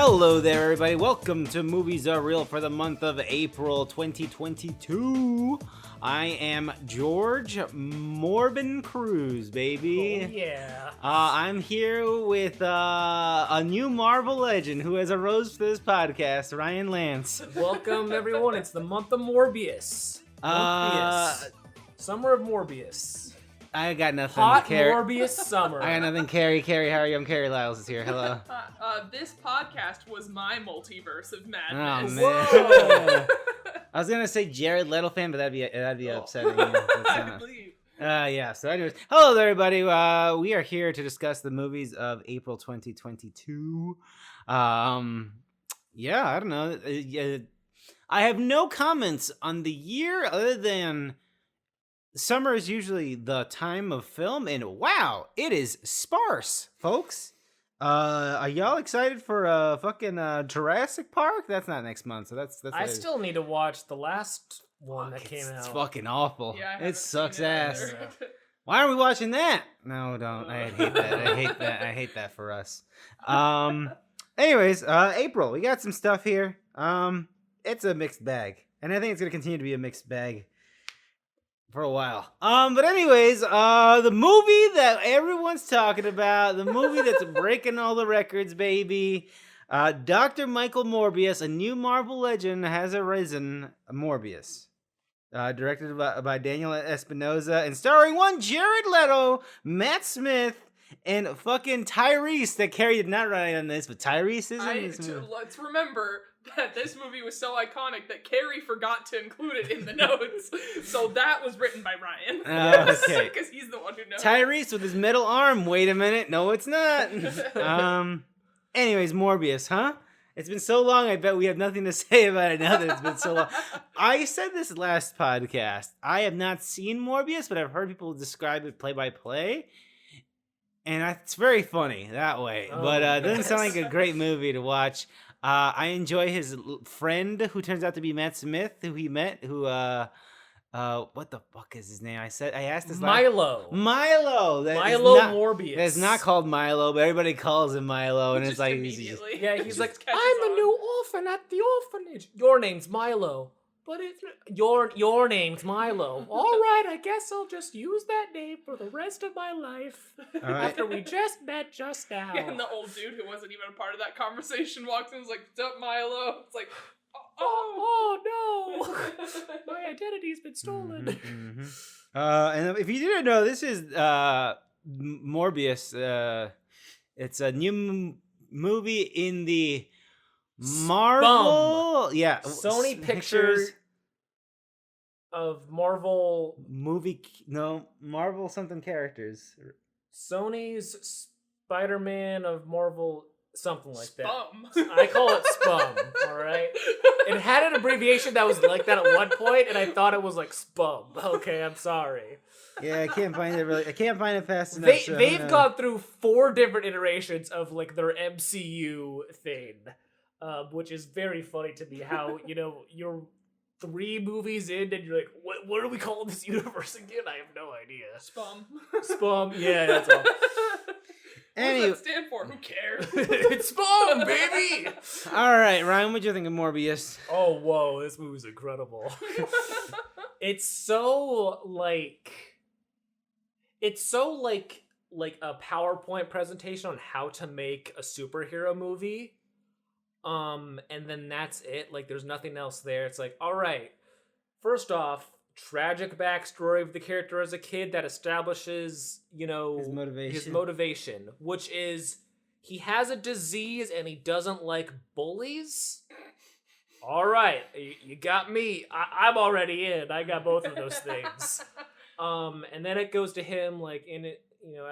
Hello there, everybody. Welcome to Movies Are Real for the month of April 2022. I am George Morbin Cruz, baby. Oh, yeah. I'm here with a new Marvel legend who has a rose for this podcast, Ryan Lance. Welcome, everyone. It's the month of Morbius. Summer of Morbius. I got nothing. Hot Morbius summer. I got nothing. Carrey, how are you? I'm Carrey Lyles is here. Hello. This podcast was my multiverse of Oh, madness. man. Whoa. I was gonna say Jared Leto fan, but that'd be upsetting. I believe. Yeah. So, anyways, hello there, everybody. We are here to discuss the movies of April 2022. Yeah, I don't know. I have no comments on the year other than summer is usually the time of film, and wow, it is sparse, folks. Are y'all excited for fucking Jurassic Park? That's not next month, so that's. I still need to watch the last one that came out. It's fucking awful. Yeah, it sucks ass. Either. Why are we watching that? No, don't. I hate that. I hate that. I hate that for us. Anyways, April, we got some stuff here. It's a mixed bag, and I think it's gonna continue to be a mixed bag for a while. But anyways, the movie that everyone's talking about, the movie that's breaking all the records, baby. Dr. Michael Morbius, a new Marvel legend, has arisen. Morbius. Directed by Daniel Espinosa and starring one Jared Leto, Matt Smith, and fucking Tyrese. That Carrey did not write on this, but Tyrese is in this movie. Let's remember that this movie was so iconic that Carrey forgot to include it in the notes. So that was written by Ryan. Okay. Because he's the one who knows. Tyrese with his metal arm. Wait a minute. No, it's not. Anyways, Morbius, huh? It's been so long, I bet we have nothing to say about it now that it's been so long. I said this last podcast. I have not seen Morbius, but I've heard people describe it play by play. And it's very funny that way. But it doesn't sound like a great movie to watch. I enjoy his friend who turns out to be Matt Smith, who he met, who what the fuck is his name? I asked this Milo. Milo Morbius. It's not called Milo, but everybody calls him Milo, and Just it's like immediately. He's like, catches I'm on. a new orphan at the orphanage. Your name's Milo. But it's your name's Milo. All right, I guess I'll just use that name for the rest of my life. All right. After we just met just now. Yeah, and the old dude who wasn't even a part of that conversation walks in and is like, "What's up, Milo?" It's like, oh no! My identity's been stolen. Mm-hmm. And if you didn't know, this is Morbius. It's a new movie in the Marvel, Sony Pictures of Marvel movie. No, Marvel something characters. Sony's Spider-Man of Marvel, something like that. Spum. I call it Spum. All right. It had an abbreviation that was like that at one point, and I thought it was like Spum. Okay, I'm sorry. Yeah, I can't find it really. I can't find it fast enough. They've gone through 4 different iterations of like their MCU thing. Which is very funny to me how, you're 3 movies in and you're like, what do we call this universe again? I have no idea. Spum. Spum? Yeah, that's all. Anyway, What does that stand for? Who cares? It's Spum, baby! all right, Ryan, what'd you think of Morbius? Oh, whoa, this movie's incredible. It's so like a PowerPoint presentation on how to make a superhero movie. And then that's it. Like, there's nothing else there. It's like, all right, first off, tragic backstory of the character as a kid that establishes, his motivation, which is he has a disease and he doesn't like bullies. All right, you got me. I'm already in. I got both of those things. And then it goes to him, like, in it,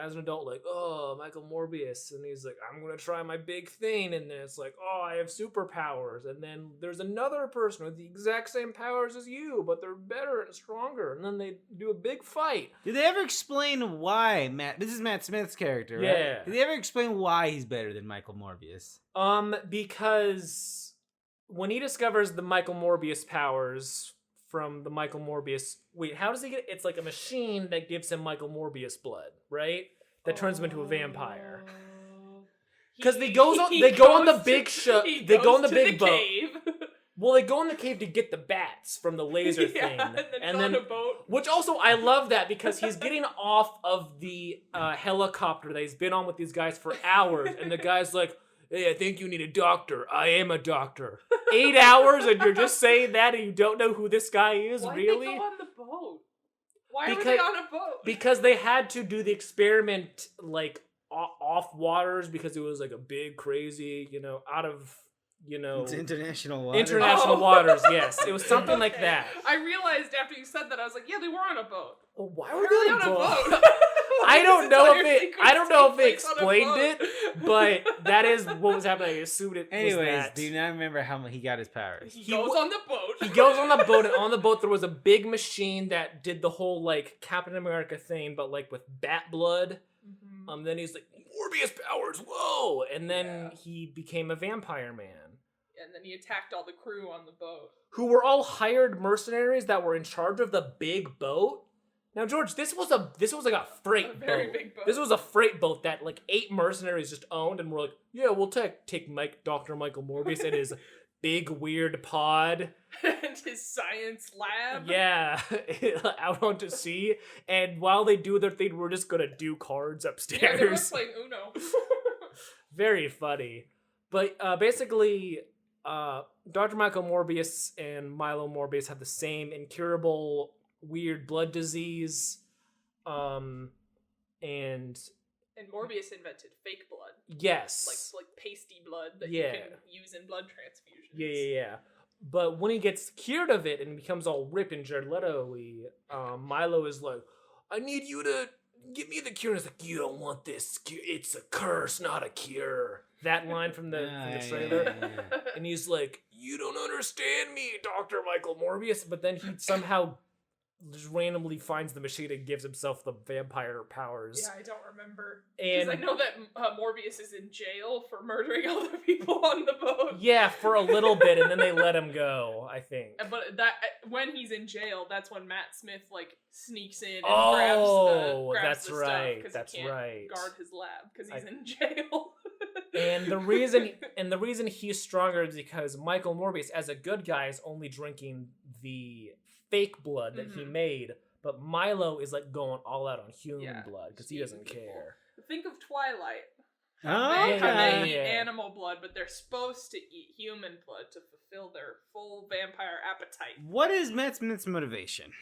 as an adult, like, oh, Michael Morbius. And he's like, I'm going to try my big thing. And then it's like, oh, I have superpowers. And then there's another person with the exact same powers as you, but they're better and stronger. And then they do a big fight. Did they ever explain why this is Matt Smith's character, right? Yeah. Did they ever explain why he's better than Michael Morbius? Because when he discovers the Michael Morbius powers from the Michael Morbius... Wait, how does he get... It's like a machine that gives him Michael Morbius blood, right? That turns him into a vampire. Because they go on the big show. They go on the big boat. Cave. Well, they go in the cave to get the bats from the laser thing, and then on a boat. Which also I love that because he's getting off of the helicopter that he's been on with these guys for hours, and the guy's like, "Hey, I think you need a doctor. I am a doctor." 8 hours, and you're just saying that, and you don't know who this guy is. Why really? Why did they go on the boat? Why were they on a boat? Because they had to do the experiment like off waters because it was like a big crazy, out of. It's international waters. International waters, yes. It was something like that. I realized after you said that, I was like, yeah, they were on a boat. Well, why were they on a boat? I don't know if they explained it, but that is what was happening. I assumed it was that. Do you not remember how he got his powers? He goes on the boat. He goes on the boat, and on the boat there was a big machine that did the whole, like, Captain America thing, but, like, with bat blood. Mm-hmm. Then he's like, Morbius powers, whoa! And then he became a vampire man. And then he attacked all the crew on the boat. Who were all hired mercenaries that were in charge of the big boat. Now, George, this was like a freight boat. Very big boat. This was a freight boat that like 8 mercenaries just owned, and were like, yeah, we'll take Dr. Michael Morbius and his big weird pod and his science lab. Yeah, out onto sea. And while they do their thing, we're just gonna do cards upstairs. Yeah, they're playing Uno. Very funny, but basically. Dr. Michael Morbius and Milo Morbius have the same incurable weird blood disease, and Morbius invented fake blood. Yes, like pasty blood that you can use in blood transfusions. Yeah. But when he gets cured of it and becomes all ripped and Jared Leto-y, Milo is like, "I need you to give me the cure." And he's like, "You don't want this. It's a curse, not a cure." That line from the trailer. Yeah. And he's like, "You don't understand me, Dr. Michael Morbius." But then he somehow just randomly finds the machine and gives himself the vampire powers. Yeah, I don't remember. Because I know that Morbius is in jail for murdering all the people on the boat. Yeah, for a little bit, and then they let him go, I think. But that when he's in jail, that's when Matt Smith like sneaks in and grabs the right. stuff. That's he can't right. Guard his lab because he's in jail. And the reason he's stronger is because Michael Morbius, as a good guy, is only drinking the fake blood that he made, but Milo is like going all out on human blood because he doesn't care. Think of Twilight. They eat animal blood, but they're supposed to eat human blood to fulfill their full vampire appetite. What is Matt Smith's motivation?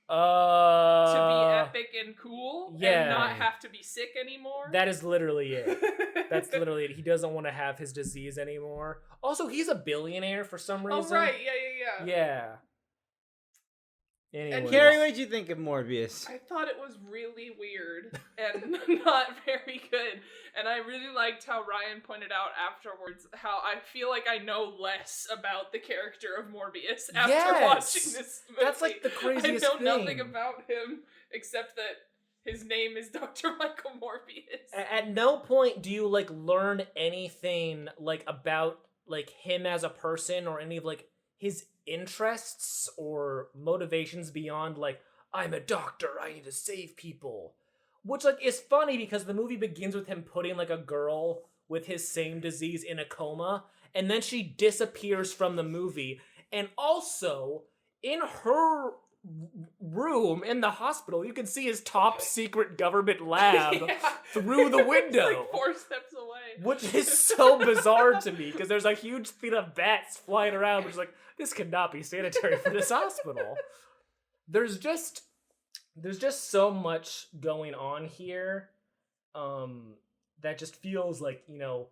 To be epic and cool and not have to be sick anymore. That is literally it. That's literally it. He doesn't want to have his disease anymore. Also, he's a billionaire for some reason. Oh, right. Yeah. Yeah. Anyways. And Carrey, what did you think of Morbius? I thought it was really weird and not very good. And I really liked how Ryan pointed out afterwards how I feel like I know less about the character of Morbius after watching this movie. That's like the craziest thing. I know nothing about him except that his name is Dr. Michael Morbius. At no point do you like learn anything like about like him as a person or any of like his interests or motivations beyond like, I'm a doctor, I need to save people. Which like is funny because the movie begins with him putting like a girl with his same disease in a coma, and then she disappears from the movie. And also, in her room in the hospital, you can see his top secret government lab through the window. It's like 4 steps away. Which is so bizarre to me, because there's a huge thing of bats flying around, which is like, this could not be sanitary for this hospital. There's just so much going on here that just feels like, you know,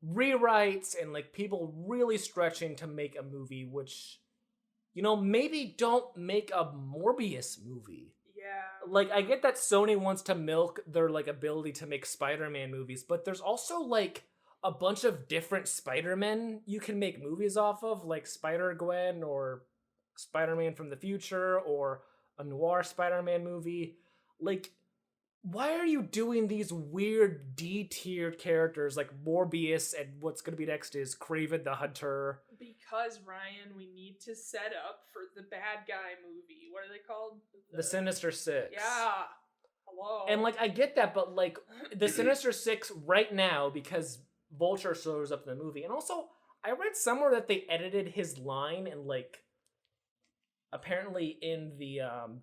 rewrites and like people really stretching to make a movie, which, you know, maybe don't make a Morbius movie. Yeah. Like, I get that Sony wants to milk their, like, ability to make Spider-Man movies, but there's also, like, a bunch of different Spider-Men you can make movies off of, like Spider-Gwen or Spider-Man from the Future or a noir Spider-Man movie. Like, why are you doing these weird D-tiered characters like Morbius and what's going to be next is Kraven the Hunter? Because, Ryan, we need to set up for the bad guy movie. What are they called? The Sinister Six. Yeah. Hello. And, like, I get that, but, like, the Sinister Six right now, because Vulture shows up in the movie. And also, I read somewhere that they edited his line and like apparently in the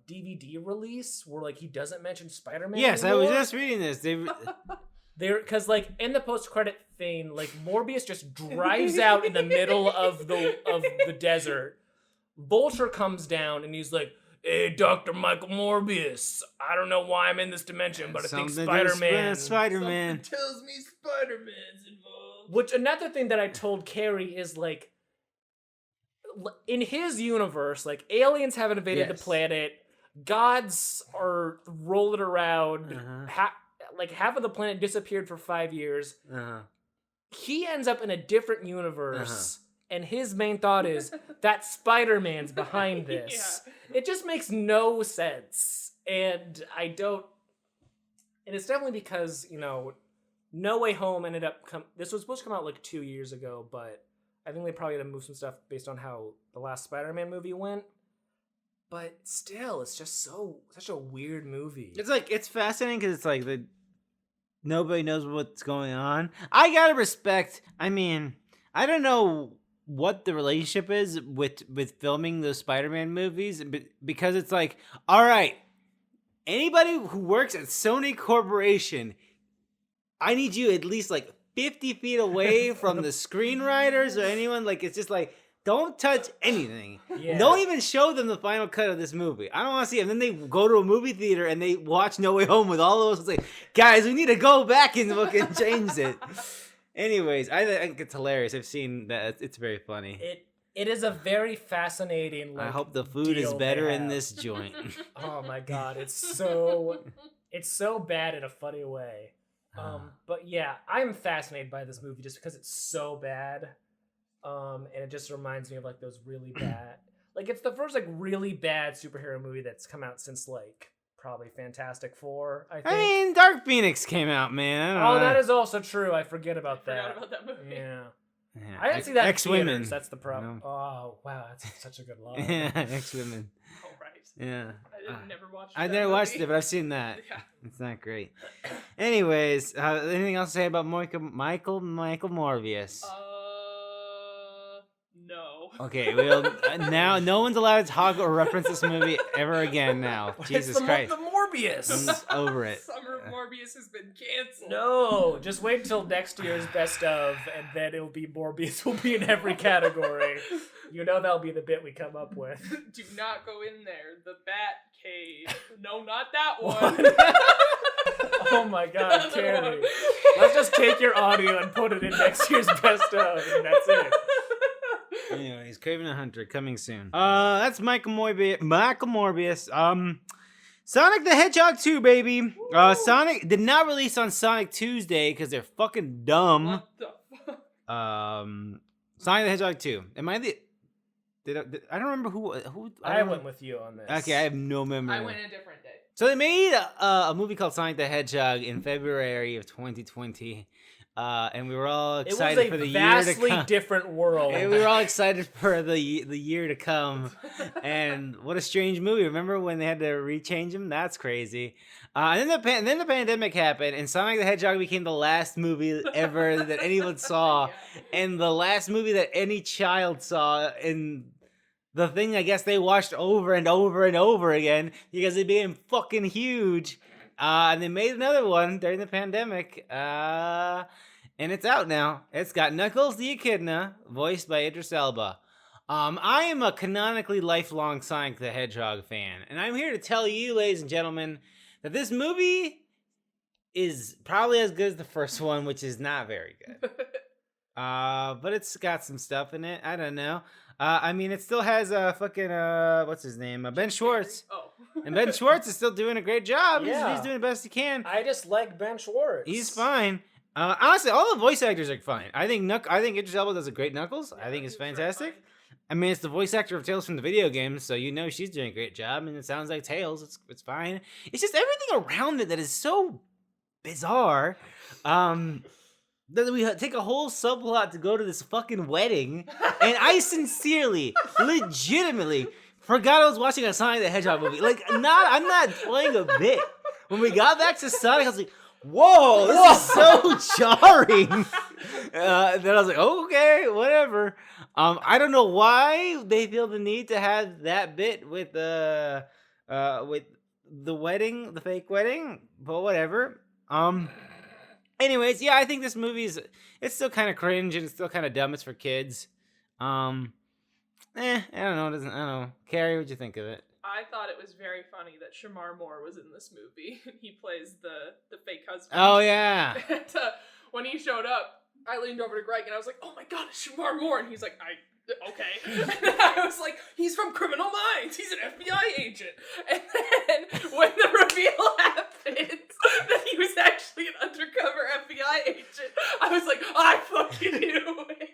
DVD release where like he doesn't mention Spider-Man. Yes, anymore. I was just reading this. They're because like in the post-credit thing, like Morbius just drives out in the middle of the desert. Vulture comes down and he's like, "Hey, Dr. Michael Morbius, I don't know why I'm in this dimension, but I think Spider-Man. Spider-Man tells me Spider-Man's involved." Which another thing that I told Carrey is like, in his universe, like aliens have invaded the planet, gods are rolling around, like half of the planet disappeared for 5 years. He ends up in a different universe. And his main thought is that Spider-Man's behind this. Yeah. It just makes no sense. And and it's definitely because, you know, No Way Home ended up, this was supposed to come out like 2 years ago, but I think they probably had to move some stuff based on how the last Spider-Man movie went. But still, it's just such a weird movie. It's like, it's fascinating because it's like nobody knows what's going on. I gotta respect, I mean, I don't know what the relationship is with filming those Spider-Man movies, because it's like, all right, anybody who works at Sony Corporation, I need you at least like 50 feet away from the screenwriters or anyone. Like, it's just like, don't touch anything. Yeah. Don't even show them the final cut of this movie. I don't want to see it. And then they go to a movie theater and they watch No Way Home with all of us. It's like, guys, we need to go back and fucking change it. Anyways, I think it's hilarious. I've seen that. It's very funny. It is a very fascinating. Like, I hope the food is better in this joint. Oh my god, it's so bad in a funny way. But yeah, I'm fascinated by this movie just because it's so bad. And it just reminds me of like those really bad. Like it's the first like really bad superhero movie that's come out since like probably Fantastic Four, I think. I mean, Dark Phoenix came out, man. I don't know. That is also true. I forgot about that. Forgot about that movie. Yeah. I didn't see that X-Women. in theaters. That's the problem. Oh, wow. That's such a good line. Yeah, X-Women. Oh, right. Yeah. I never watched I that never movie. watched it, but I've seen that. Yeah. It's not great. Anyways, anything else to say about Michael Morbius? No. Okay, well, now no one's allowed to talk or reference this movie ever again now. Jesus Christ. It's the Morbius. I'm over it. Summer of Morbius has been canceled. No, just wait until next year's best of, and then it'll be Morbius will be in every category. You know that'll be the bit we come up with. Do not go in there. The Bat Cave. No, not that one. Oh my god, Carrey. Let's just take your audio and put it in next year's best of, and that's it. Anyways, Craven the Hunter coming soon. That's Michael Morbius. Sonic the Hedgehog 2, baby. Sonic did not release on Sonic Tuesday because they're fucking dumb. What the fuck? Sonic the Hedgehog 2. Am I the? I don't remember who. I went with you on this. Okay, I have no memory. I went a different day. So they made a movie called Sonic the Hedgehog in February of 2020. And we were all excited for the year to come. It was a vastly different world. And we were all excited for the year to come. And what a strange movie. Remember when they had to rechange him? That's crazy. And then the pandemic happened, and Sonic the Hedgehog became the last movie ever that anyone saw. Yeah. And the last movie that any child saw. And the thing I guess they watched over and over and over again because it became fucking huge. And they made another one during the pandemic. And it's out now. It's got Knuckles the Echidna, voiced by Idris Elba. I am a canonically lifelong Sonic the Hedgehog fan. And I'm here to tell you, ladies and gentlemen, that this movie is probably as good as the first one, which is not very good. But it's got some stuff in it. I don't know. I mean, it still has fucking, what's his name? Ben Schwartz. Oh. And Ben Schwartz is still doing a great job. Yeah. He's doing the best he can. I just like Ben Schwartz. He's fine. Honestly, all the voice actors are fine. I think Idris Elba does a great Knuckles. I think it's fantastic. I mean, it's the voice actor of Tails from the video games, so you know she's doing a great job, and it sounds like Tails. It's fine. It's just everything around it that is so bizarre. That we take a whole subplot to go to this fucking wedding, and I sincerely, legitimately forgot I was watching a Sonic the Hedgehog movie. Like, I'm not playing a bit. When we got back to Sonic, I was like, whoa, this is so jarring. Then I was like, okay, whatever. I don't know why they feel the need to have that bit with the wedding, the fake wedding, but whatever. Anyways, yeah, I think this it's still kind of cringe and it's still kind of dumb. It's for kids. I don't know. I don't know. Carrey, what'd you think of it? I thought it was very funny that Shemar Moore was in this movie. He plays the fake husband. Oh, yeah. And when he showed up, I leaned over to Greg and I was like, "Oh my god, it's Shemar Moore!" And he's like, okay. And I was like, "He's from Criminal Minds. He's an FBI agent." And then when the reveal happened that he was actually an undercover FBI agent, I was like, "I fucking knew it."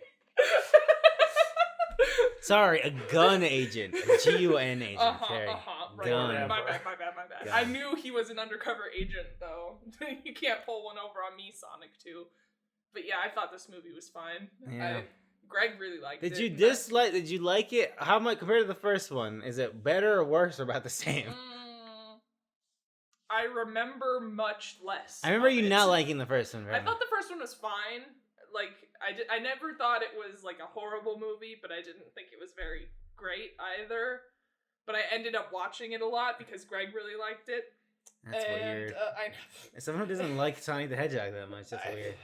Sorry, a gun agent. A GUN agent, Carrey. Right. Gun. My bad. Gun. I knew he was an undercover agent, though. You can't pull one over on me, Sonic 2. But yeah, I thought this movie was fine. Yeah. Greg really liked it. Did you like it? How much compared to the first one? Is it better or worse or about the same? I remember much less. I remember you not liking the first one, right? I thought the first one was fine. Like, I never thought it was like a horrible movie, but I didn't think it was very great either. But I ended up watching it a lot because Greg really liked it. That's weird. I know. Someone who doesn't like Sonic the Hedgehog that much, that's weird.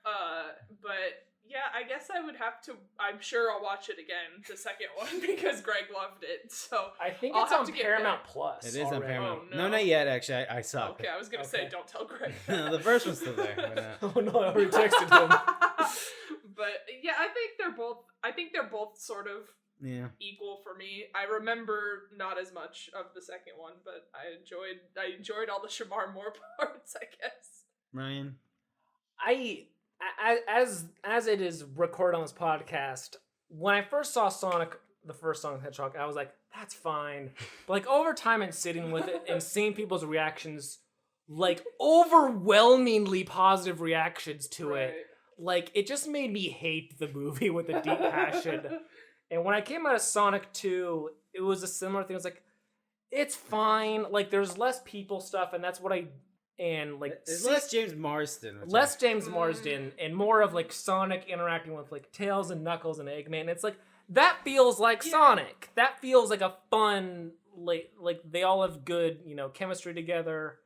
I don't know. But yeah, I guess I would have to. I'm sure I'll watch it again, the second one, because Greg loved it. So I think I'll it's have on to get Paramount Plus. It is on already. Paramount. Oh, no, not yet. Actually, I saw. Okay, I was gonna say, don't tell Greg. No, the first one's still there. But, Oh no, I already texted him. But yeah, I think they're both sort of equal for me. I remember not as much of the second one, but I enjoyed all the Shemar Moore parts, I guess. Ryan, as it is recorded on this podcast, when I first saw Sonic, the first Sonic the Hedgehog, I was like, that's fine. But like over time and sitting with it and seeing people's reactions, like overwhelmingly positive reactions to it, like it just made me hate the movie with a deep passion. And when I came out of Sonic 2, it was a similar thing. It was like, it's fine. Like there's less people stuff, and that's what there's less James Marsden. Less James Marsden and more of like Sonic interacting with like Tails and Knuckles and Eggman. It's like that feels like Sonic. That feels like a fun like they all have good, chemistry together.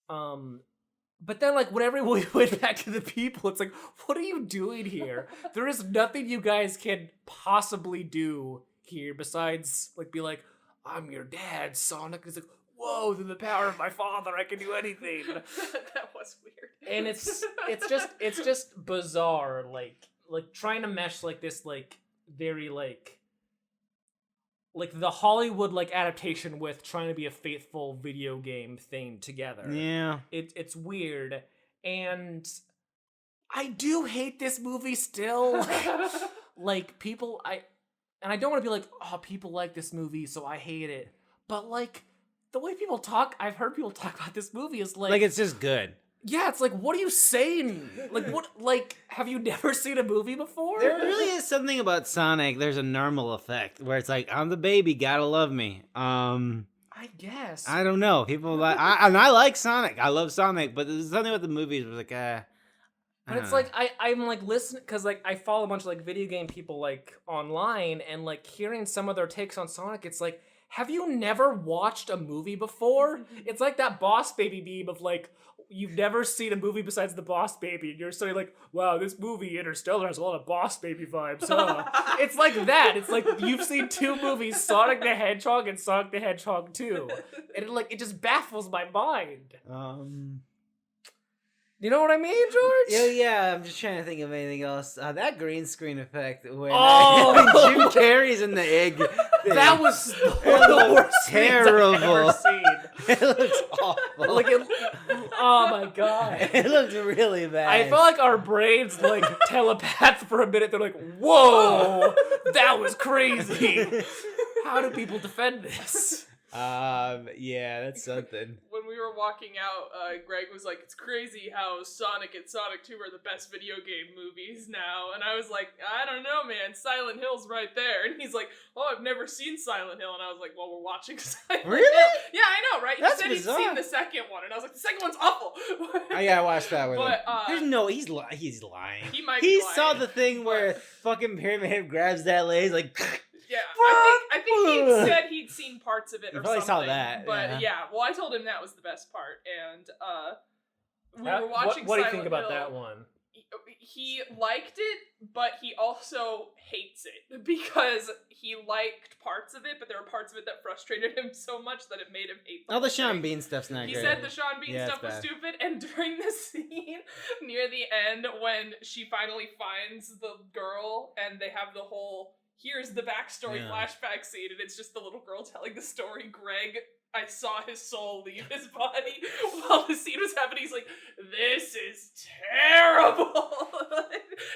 But then like whenever we went back to the people, it's like, what are you doing here? There is nothing you guys can possibly do here besides like be like, I'm your dad, Sonic. It's like, whoa, through the power of my father, I can do anything. That was weird. And it's just bizarre, like trying to mesh like this, like very like the Hollywood like adaptation with trying to be a faithful video game thing together. Yeah, it's weird, and I do hate this movie still. Like people, I don't want to be like, oh, people like this movie, so I hate it, but like. The way people talk, I've heard people talk about this movie is like it's just good. Yeah, it's like, what are you saying? Like, what? Like, have you never seen a movie before? There really is something about Sonic. There's a normal effect where it's like, I'm the baby, gotta love me. I guess. I don't know. People like, I like Sonic. I love Sonic, but there's something about the movies where it's like, But it's like I'm like listening because like I follow a bunch of like video game people like online and like hearing some of their takes on Sonic. It's like, have you never watched a movie before? It's like that Boss Baby meme of like, you've never seen a movie besides the Boss Baby, and you're suddenly like, wow, this movie Interstellar has a lot of Boss Baby vibes, huh? It's like that. It's like you've seen two movies, Sonic the Hedgehog and Sonic the Hedgehog 2. And it just baffles my mind. You know what I mean, George? Yeah, I'm just trying to think of anything else. That green screen effect when Jim Carrey's in the egg thing. That was the worst terrible. I've ever seen. It looks awful. Oh my god. It looks really bad. I felt like our brains like telepath for a minute. They're like, whoa, that was crazy. How do people defend this? Yeah, that's something. When we were walking out, Greg was like, it's crazy how Sonic and Sonic 2 are the best video game movies now. And I was like, I don't know, man. Silent Hill's right there. And he's like, oh, I've never seen Silent Hill. And I was like, well, we're watching Silent Hill. Yeah, I know, right? That's he said bizarre. He'd seen the second one. And I was like, the second one's awful. Yeah, I watched that one. But, There's no, he's lying. He might be lying. saw the thing where fucking Pyramid Head grabs that lady, he's like... Yeah, I think he said he'd seen parts of it or probably something. saw that, But yeah. well, I told him that was the best part, and we were watching. What do you Silent think about Hill. that one? He liked it, but he also hates it because he liked parts of it, but there were parts of it that frustrated him so much that it made him hate. All the Sean Bean stuff's not He great. said the Sean Bean Yeah, stuff was it's bad. stupid, and during the scene near the end when she finally finds the girl and they have the whole here's the backstory flashback scene, and it's just the little girl telling the story. Greg, I saw his soul leave his body while the scene was happening. He's like, this is terrible.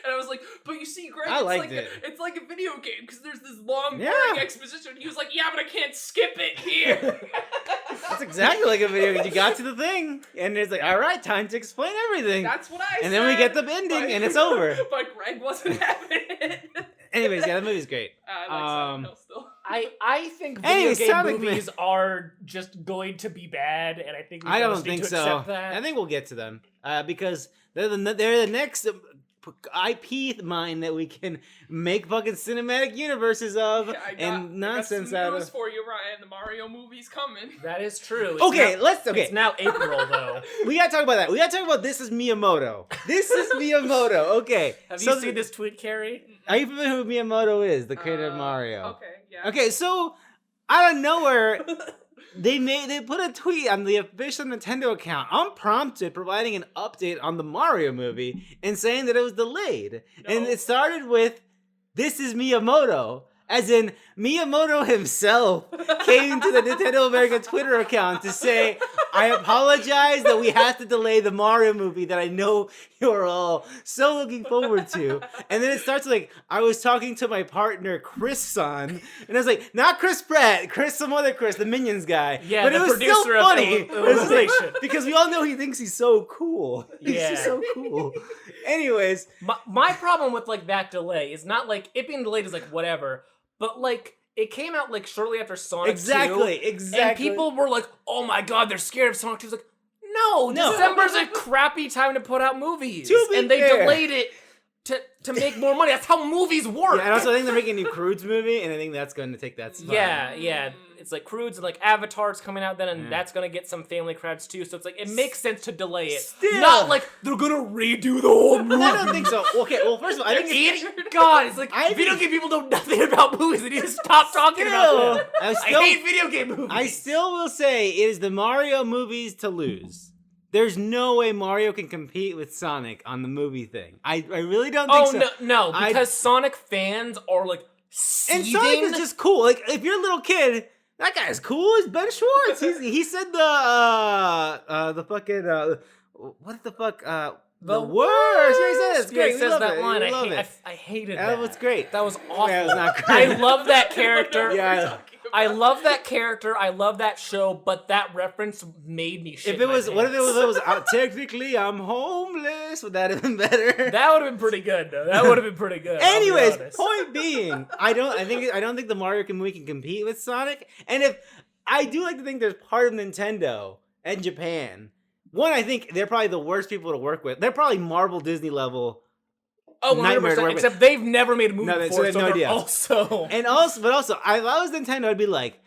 And I was like, but you see, Greg, it's like a video game because there's this long, boring exposition. And he was like, yeah, but I can't skip it here. That's exactly like a video game. You got to the thing, and it's like, all right, time to explain everything. That's what I said. And then we get the ending, and it's over. But Greg wasn't having it. Anyways, yeah, the movie's great. I like Silent Hill still. I think video game Sonic movies are just going to be bad, and I think we I don't just need think to so. accept that. I think we'll get to them because they're the next IP mine that we can make fucking cinematic universes of and nonsense I got out some news of. for you, Ryan. The Mario movie's coming. That is true. It's It's now April, though. We gotta talk about that. We gotta talk about This Is Miyamoto. This is Miyamoto. Okay. Have you seen this tweet, Carrey? Are you familiar with who Miyamoto is, the creator of Mario? Okay, yeah. Okay, so out of nowhere, they put a tweet on the official Nintendo account, unprompted, providing an update on the Mario movie and saying that it was delayed. No. And it started with, "This is Miyamoto." As in, Miyamoto himself came to the Nintendo America Twitter account to say, I apologize that we have to delay the Mario movie that I know you're all so looking forward to. And then it starts like, I was talking to my partner, Chris-san, and I was like, not Chris Pratt, Chris, some other Chris, the Minions guy. Yeah, but the it was still producer of funny. It was like, Illumination. because we all know he thinks he's so cool. He's just so cool. Anyways. My problem with like that delay is not like it being delayed is like whatever, but like it came out like shortly after Sonic 2. Exactly. And people were like, oh my god, they're scared of Sonic 2. It's like, no, December's a crappy time to put out movies. And they delayed it to make more money. That's how movies work. Yeah, and also I think they're making a new Croods movie, and I think that's going to take that spot. Yeah. It's like Croods and like Avatar's coming out then, and that's going to get some family crowds too. So it's like, it makes sense to delay it. Still. Not like, they're going to redo the whole movie. I don't think so. Okay, well, first of all, I think God, it's like, video game people know nothing about movies. They need to stop talking about them. I hate video game movies. I still will say it is the Mario movies to lose. There's no way Mario can compete with Sonic on the movie thing. I really don't think so. No, because Sonic fans are like seething. And Sonic is just cool. Like, if you're a little kid, that guy's cool. He's Ben Schwartz. He said the fucking what the fuck the worst. He said it's great. He says that line. I hated that. That was great. That was awful. Yeah, it was not great. I love that character. Yeah. I love that character. I love that show, but that reference made me shit. If it was, my what if it pants. was technically I'm homeless? Would that have been better? That would have been pretty good, though. That would have been pretty good. Anyways, point being, I don't think the Mario movie can compete with Sonic. And if I do like to think there's part of Nintendo and Japan. One, I think they're probably the worst people to work with. They're probably Marvel Disney level. Oh, 100%. Except they've never made a movie before, they have so no they're idea. also... But also, if I was Nintendo, I'd be like,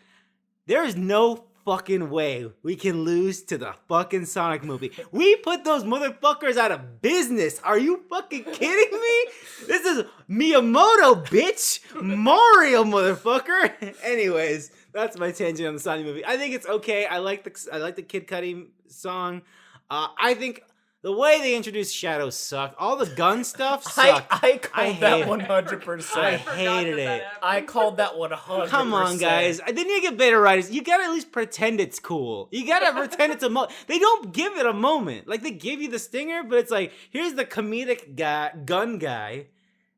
there is no fucking way we can lose to the fucking Sonic movie. We put those motherfuckers out of business. Are you fucking kidding me? This is Miyamoto, bitch. Mario, motherfucker. Anyways, that's my tangent on the Sonic movie. I think it's okay. I like the Kid Cudi song. I think the way they introduced Shadow sucked. All the gun stuff sucked. I called that 100%. I hated it. I called that 100%. Come on, guys. Then you get beta writers. You gotta at least pretend it's cool. You gotta pretend it's a moment. They don't give it a moment. Like, they give you the stinger, but it's like, here's the comedic gun guy.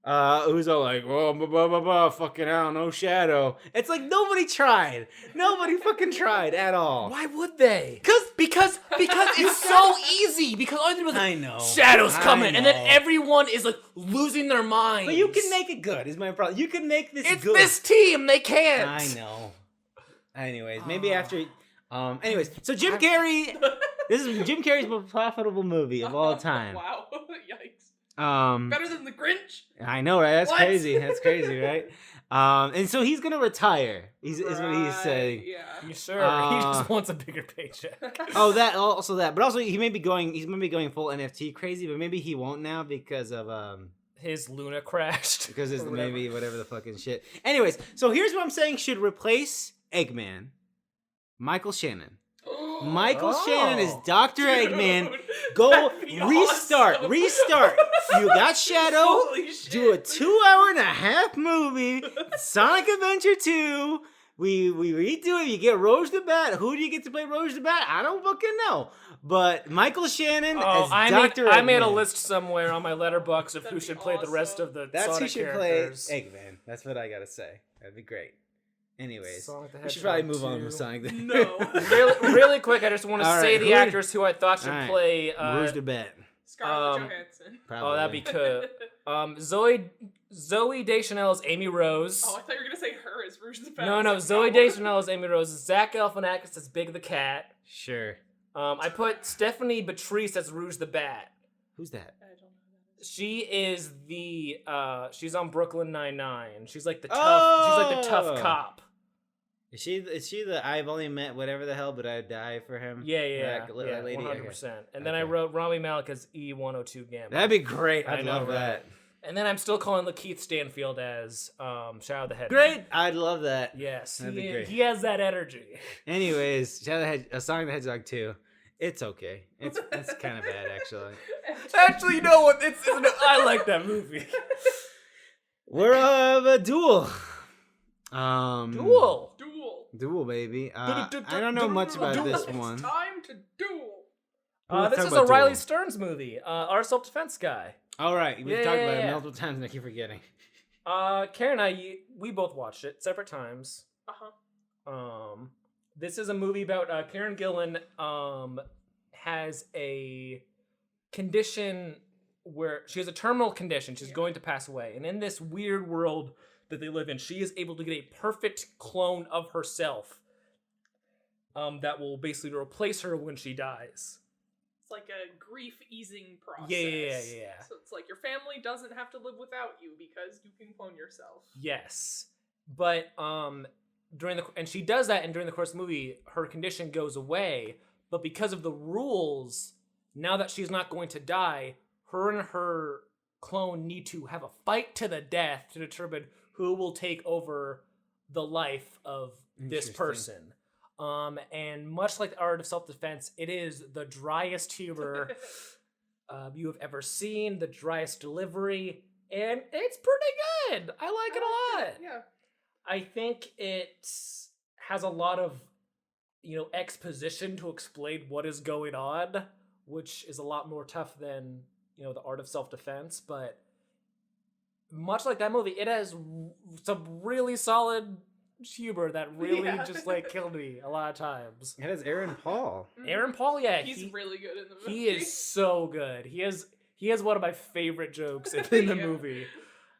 Who's all like, oh, blah, blah, blah, fucking hell, no Shadow. It's like, nobody tried. Nobody fucking tried at all. Why would they? Because Because it's so easy. Because all they do is I know. shadows coming, and then know. everyone is like losing their minds. But you can make it good. Is my problem? You can make this It's good. this team. They can't. I know. Anyways, maybe after. Anyways, so Jim Carrey. This is Jim Carrey's most profitable movie of all time. Wow. Yikes. Better than The Grinch? I know, right? That's What? crazy. That's crazy, right? And so he's gonna retire. Is what he's saying. Yeah. You sure? He just wants a bigger paycheck. Oh, that also that, but also he may be going. He's maybe going full NFT crazy, but maybe he won't now because of His Luna crashed. because it's or whatever. maybe whatever the fucking shit. Anyways, so here's what I'm saying should replace Eggman, Michael Shannon. Michael Shannon is Dr. Eggman. Go that'd be restart. awesome. Restart. You got Shadow. Holy shit. Do a 2.5-hour movie. Sonic Adventure 2. We redo it. You get Rouge the Bat. Who do you get to play Rouge the Bat? I don't fucking know. But Michael Shannon as Dr. Eggman. I made a list somewhere on my letterbox of That'd who be should play the rest awesome. of the That's who Sonic should characters. play Eggman. That's what I gotta say. That'd be great. Anyways, Sonic the we should probably Hedgehog move on 2. from Sonic the No. really quick, I just want to All say right, the who- actors who I thought should All right. play. Rouge the Bat. Scarlett Um, Johansson. Probably. Oh, that'd be cool. Zoe Deschanel as Amy Rose. Oh, I thought you were going to say her as Rouge the Bat. No, I was no, like, Zoe Deschanel as Amy Rose. Zach Galifianakis as Big the Cat. Sure. I put Stephanie Beatrice as Rouge the Bat. Who's that? I don't know who that is. She is the she's on Brooklyn Nine-Nine. She's like the tough Oh! cop. Is she the I've only met whatever the hell, but I'd die for him? Yeah, That lady. 100%. Okay. And then I Okay. wrote Rami Malek as E102 Gamma. That'd be great. I I'd know, love right? that. And then I'm still calling Lakeith Stanfield as Shadow the Hedgehog. Great. I'd love that. Yes, That'd be great. he has that energy. Anyways, Sonic the Hedgehog 2. It's okay. It's kind of bad actually. Actually, you know what? I like that movie. We're a duel. Duel. Duel. Baby. I don't know much about this It's one. time to duel. We'll This talk is a about Riley Duel. Stearns movie. Our self-defense guy. All right, we've Yeah, talked yeah, about it yeah. multiple times, and I keep forgetting. Karen and I, we both watched it separate times. Uh-huh. This is a movie about Karen Gillan has a condition where she has a terminal condition. She's going to pass away. And in this weird world that they live in, she is able to get a perfect clone of herself that will basically replace her when she dies. It's like a grief easing process. Yeah. So it's like your family doesn't have to live without you because you can clone yourself. Yes. But and she does that, and during the course of the movie, her condition goes away. But because of the rules, now that she's not going to die, her and her clone need to have a fight to the death to determine who will take over the life of this Interesting. person. And much like the art of self-defense, it is the driest humor you have ever seen, the driest delivery, and it's pretty good. I like it a lot. Yeah. I think it has a lot of, exposition to explain what is going on, which is a lot more tough than, the art of self-defense. But much like that movie, it has some really solid humor that really just killed me a lot of times. It has Aaron Paul. Aaron Paul, yeah, He's really good in the movie. he is so good. He has one of my favorite jokes in the Yeah. movie.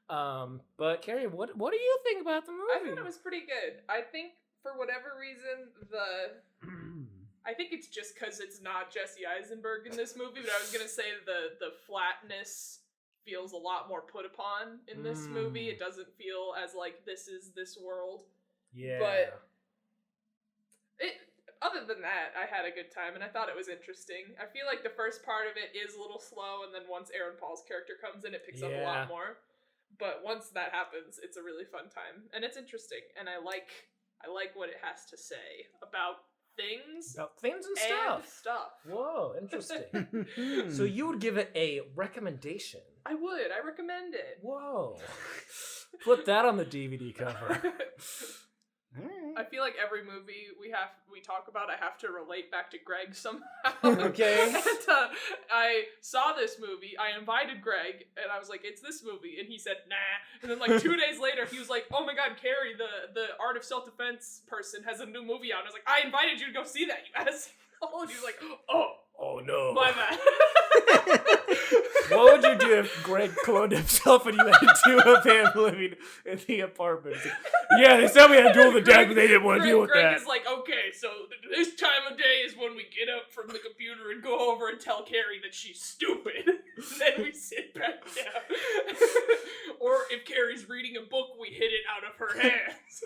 But Carrie, what do you think about the movie? I thought it was pretty good. I think for whatever reason, I think it's just because it's not Jesse Eisenberg in this movie, but I was gonna say the flatness feels a lot more put upon in this movie. It doesn't feel as like this is this world. Yeah. But other than that, I had a good time and I thought it was interesting. I feel like the first part of it is a little slow, and then once Aaron Paul's character comes in, it picks up a lot more. But once that happens, it's a really fun time and it's interesting, and I like what it has to say about things About things and and stuff. stuff. Whoa, interesting. So you would give it a recommendation? I would. I recommend it. Whoa. Put that on the DVD cover. I feel like every movie we talk about, I have to relate back to Greg somehow. Okay. And, I saw this movie. I invited Greg, and I was like, "It's this movie," and he said, "Nah." And then 2 days later, he was like, "Oh my God, Carrey, the art of self-defense person, has a new movie out." And I was like, "I invited you to go see that, you ass." Nicole, and he's like, oh no. my bad. What would you do if Greg cloned himself and you had two of him living in the apartment? Yeah, they said we had to duel the death, but they didn't want to deal with Greg that. is like, okay, so this time of day is when we get up from the computer and go over and tell Carrie that she's stupid. Then we sit back down. Or if Carrie's reading a book, we hit it out of her hands.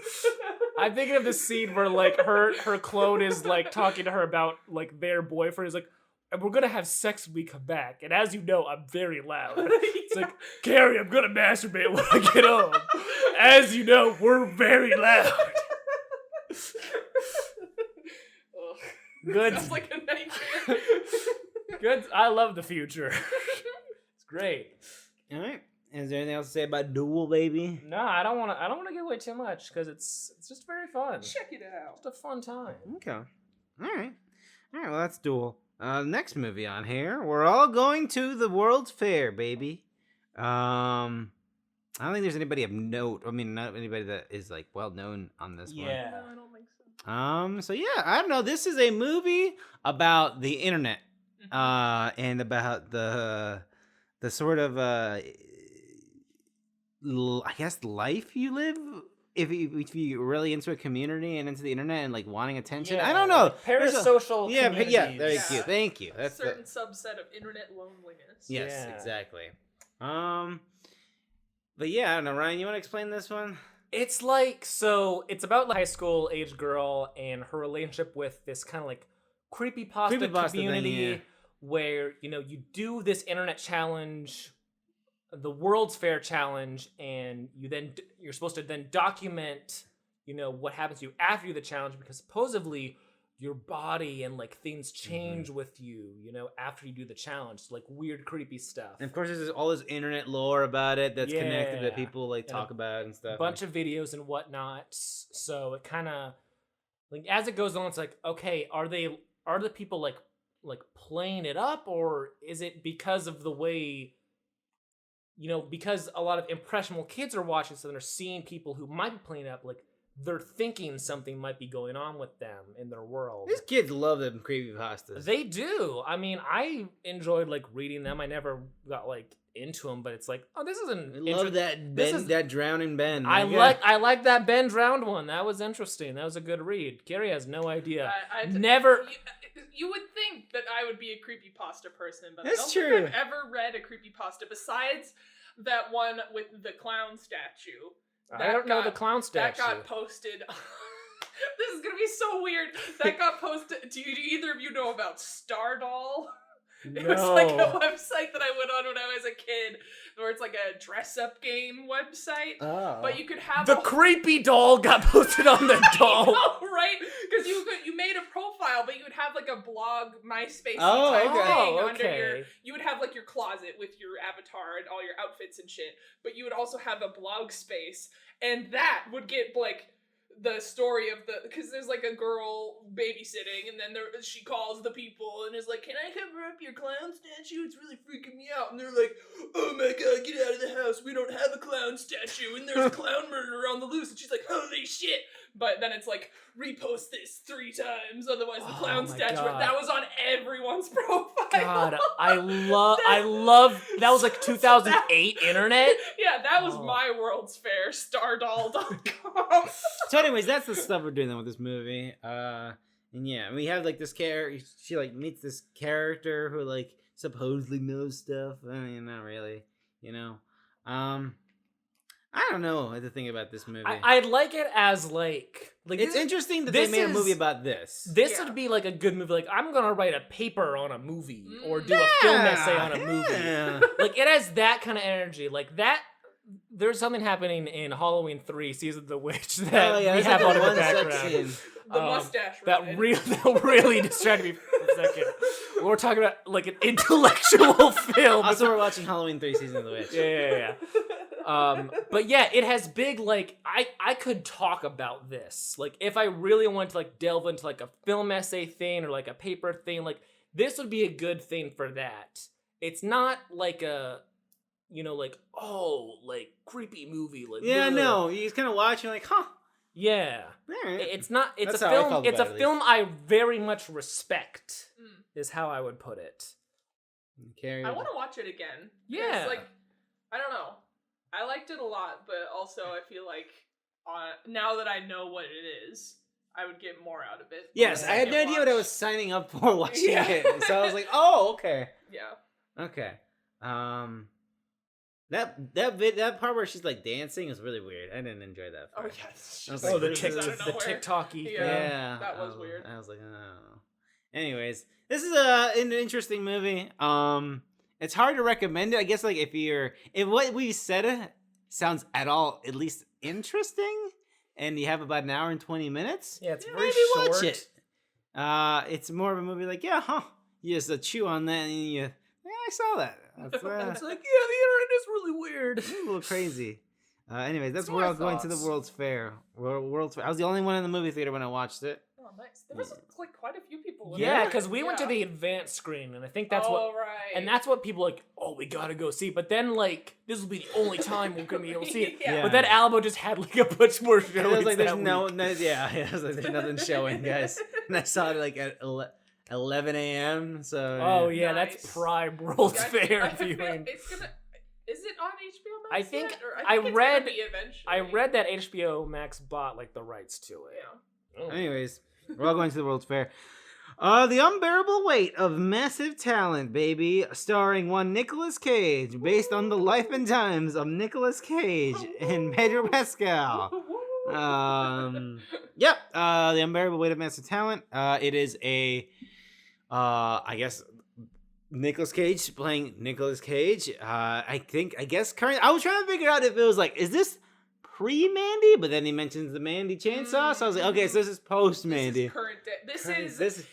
I'm thinking of the scene where like her clone is like talking to her about like their boyfriend. Is like, and we're gonna have sex when we come back. And as you know, I'm very loud. It's like, Carrie, I'm gonna masturbate when I get home. As you know, we're very loud. Good. Sounds like a nightmare. Good. I love the future. It's great. All right. Is there anything else to say about Duel, baby? No, I don't want to give away too much because it's just very fun. Check it out. It's a fun time. Okay. All right. Well, that's Duel. Next movie on here. We're all going to the World's Fair, baby. I don't think there's anybody of note. I mean, not anybody that is like well known on this one. Yeah. No, I don't think so. So yeah, I don't know. This is a movie about the internet, and about the sort of I guess life you live if you're really into a community and into the internet and like wanting attention. Yeah, I don't know. like parasocial Yeah, communities. Thank you. That's certain subset of internet loneliness. yes, Yeah. exactly. But yeah, I don't know. Ryan, you want to explain this one? It's like, so it's about like high school age girl and her relationship with this kind of like creepypasta community thing, yeah. where, you know, you do this internet challenge, the World's Fair challenge, and you're supposed to then document, you know, what happens to you after you do the challenge, because supposedly your body and like things change with you, you know, after you do the challenge, like weird creepy stuff. And of course, there's all this internet lore about it that's connected that Yeah. people like And talk about and stuff. A bunch of videos and whatnot. So it kind of like as it goes on, it's like, okay, are the people like playing it up, or is it because of the way, you know, because a lot of impressionable kids are watching, so they're seeing people who might be playing it up, like they're thinking something might be going on with them in their world. These kids love them creepypastas. They do. I mean, I enjoyed like reading them. I never got like into them, but it's like, oh, this is an I love that drowning Ben. I like that Ben drowned one. That was interesting. That was a good read. Carrey has no idea. Never. You would think that I would be a creepypasta person, but That's I don't true. think I've ever read a creepypasta besides that one with the clown statue. I don't know the clown statue. That got posted. This is gonna be so weird. That got posted. Do either of you know about Stardoll? No. It was like a website that I went on when I was a kid, where it's like a dress-up game website. Oh. But you could have The creepy doll got posted on the doll. I know, right? Because you made a profile, but you would have like a blog MySpace Oh, type okay. thing Oh, under okay. you would have like your closet with your avatar and all your outfits and shit, but you would also have a blog space, and that would get like the story of because there's like a girl babysitting, and then she calls the people and is like, can I cover up your clown statue? It's really freaking me out. And they're like, oh my god, get out of the house, we don't have a clown statue, and there's a clown murder on the loose. And she's like, holy shit. But then it's like, repost this 3 times, otherwise the clown my statue. God. That was on everyone's profile. God, I love that was like 2008 internet. Yeah, that was Oh. my World's Fair, stardoll.com. So anyways, that's the stuff we're doing with this movie. And yeah, we have like this character. She like meets this character who like supposedly knows stuff. I mean, not really, you know. I don't know what to think about this movie. I'd like it as like it's this, interesting that they this made a is- movie about this. This Yeah. would be like a good movie. Like, I'm gonna write a paper on a movie or do a film essay on a movie. Yeah. Like, it has that kind of energy. Like that. There's something happening in Halloween 3: Season of the Witch that Oh, yeah, we there's have like on in the one background. section. The mustache That ride. really distracted me for a second. We're talking about like an intellectual film. Also, we're watching Halloween 3: Season of the Witch. Yeah. But yeah, it has big, like, I could talk about this. Like, if I really wanted to, like, delve into, like, a film essay thing or, like, a paper thing, like, this would be a good thing for that. It's not, like, a, you know, like, oh, like, creepy movie. Like, Yeah, ugh. no, you just kind of watch and you're like, huh, Yeah. All right. It's not. It's That's a how I film. felt It's a about it, at film I very much respect. Mm. Is how I would put it. Carrey. I want to watch it again. 'Cause, Yeah. like, I don't know. I liked it a lot, but also I feel like now that I know what it is, I would get more out of it. Yes, on I the had no second idea what I watch. was signing up for watching Yeah. it. So I was like, oh, okay. Yeah. Okay. That part where she's like dancing is really weird. I didn't enjoy that Oh part. yeah. I was Just like, the this out is- of the nowhere. TikTok-y Yeah. thing. Yeah, that was weird. I was like, oh. Anyways, this is an interesting movie. It's hard to recommend it. I guess like if what we said sounds at all at least interesting, and you have about an hour and 20 minutes, Yeah, it's yeah, very maybe short. watch it. It's more of a movie like, yeah, huh? You just chew on that and yeah, I saw that. That's, It's like, yeah, the internet is really weird. it's a little crazy. Anyways, that's Some where more I'm going to the thoughts. World's Fair. World's Fair. I was the only one in the movie theater when I watched it. Oh, nice. There was like quite a few people. in Yeah, there. because we went to Yeah. the advanced screen, and I think that's oh, what. right. And that's what people like. Oh, we gotta go see. But then like, this will be the only time we're gonna be able to see it. Yeah. But then Alamo just had like a bunch more And showings. I was like, there's that no, week. yeah, I was like, there's nothing showing, guys. And I saw it like at 11 a.m. So Oh yeah, Nice. that's prime World's Yeah, Fair I think viewing. it's gonna. Is it on HBO Max? I think- yet? Or I it's gonna read- be eventually. I read that HBO Max bought like the rights to it. Yeah. Oh. Anyways, we're all going to the World's Fair. The Unbearable Weight of Massive Talent, baby, starring one Nicolas Cage, based on the life and times of Nicolas Cage and Pedro Pascal. Yep. The Unbearable Weight of Massive Talent. It is I guess Nicolas Cage playing Nicolas Cage. I guess current. I was trying to figure out if it was like, is this pre-Mandy? But then he mentions the Mandy chainsaw, so I was like, okay, so this is post-Mandy. This is current day. This is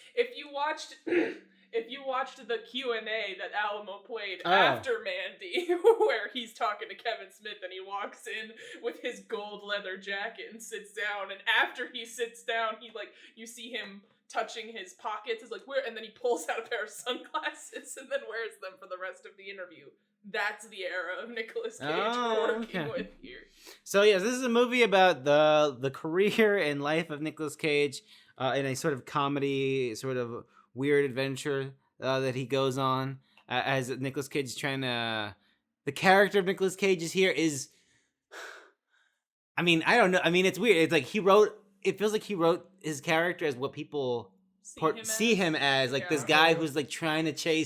If you watched the Q&A that Alamo played Oh. after Mandy, where he's talking to Kevin Smith and he walks in with his gold leather jacket and sits down, and after he sits down, you see him touching his pockets, is like, where, and then he pulls out a pair of sunglasses and then wears them for the rest of the interview. That's the era of Nicolas Cage we're working with here. So yes, this is a movie about the career and life of Nicolas Cage in a sort of comedy, sort of weird adventure that he goes on as Nicolas Cage is trying to. The character of Nicolas Cage is here is. I mean, I don't know. I mean, it's weird. It's like he wrote. It feels like he wrote his character as what people see him as, like this Yeah. guy who's like trying to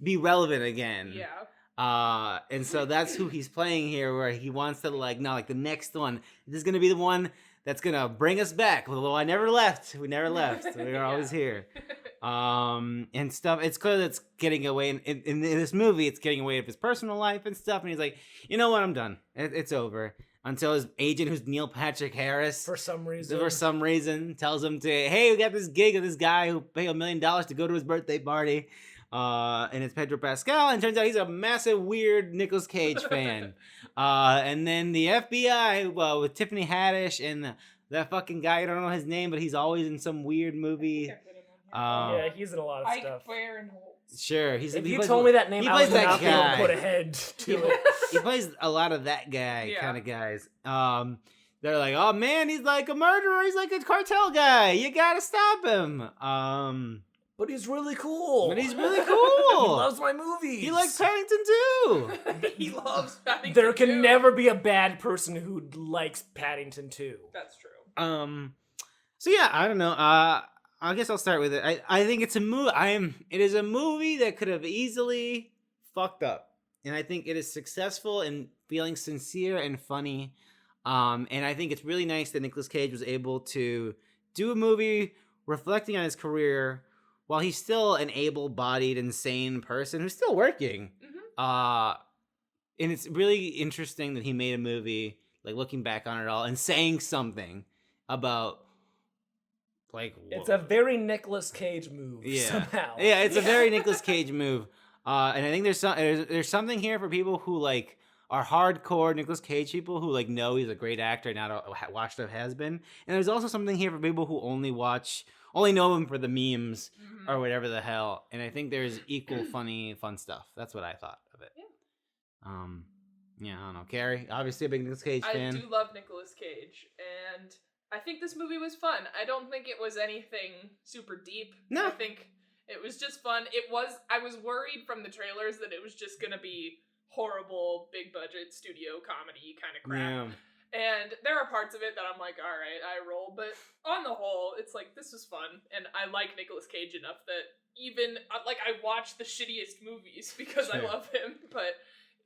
be relevant again. Yeah. And so that's who he's playing here, where he wants to the next one. This is gonna be the one that's gonna bring us back. Although I never left. We never left. We were always here. And stuff. It's clear that it's getting away in this movie. It's getting away with his personal life and stuff. And he's like, you know what? I'm done. It's over. Until his agent, who's Neil Patrick Harris, For some reason. tells him to, hey, we got this gig of this guy who paid $1 million to go to his birthday party. And it's Pedro Pascal, and turns out he's a massive weird Nicolas Cage fan. And then the FBI, with Tiffany Haddish and that fucking guy, I don't know his name, but he's always in some weird movie. Yeah, he's in a lot of Ike stuff. Barinholtz. Sure, If he you plays- told me that name, he I plays would that not be able to guy. put a head to it. He plays a lot of that guy Yeah. kind of guys. They're like, oh man, he's like a murderer. He's like a cartel guy. You gotta stop him. But he's really cool. But he's really He cool. loves my movies. He likes Paddington too. He loves Paddington There can too. never be a bad person who likes Paddington too. That's true. So yeah, I don't know. I guess I'll start with it. I think it's a movie. It is a movie that could have easily fucked up, and I think it is successful in feeling sincere and funny. And I think it's really nice that Nicolas Cage was able to do a movie reflecting on his career while he's still an able-bodied, insane person who's still working. Mm-hmm. And it's really interesting that he made a movie, like looking back on it all and saying something about, like, It's a very Nicolas Cage move somehow. Yeah, it's a very Nicolas Cage move. And I think there's something here for people who like are hardcore Nicolas Cage people who like know he's a great actor, not a washed up has been. And there's also something here for people who only know him for the memes Mm-hmm. or whatever the hell. And I think there's equal fun stuff. That's what I thought of it. Yeah. Yeah, I don't know. Carrey, obviously a big Nicolas Cage fan. I do love Nicolas Cage, and I think this movie was fun. I don't think it was anything super deep. No. I think it was just fun. I was worried from the trailers that it was just gonna be horrible, big budget studio comedy kind of crap. Yeah. And there are parts of it that I'm like, all right, I roll. But on the whole, it's like, this was fun. And I like Nicolas Cage enough that even, like, I watch the shittiest movies because I Sure. love him. But,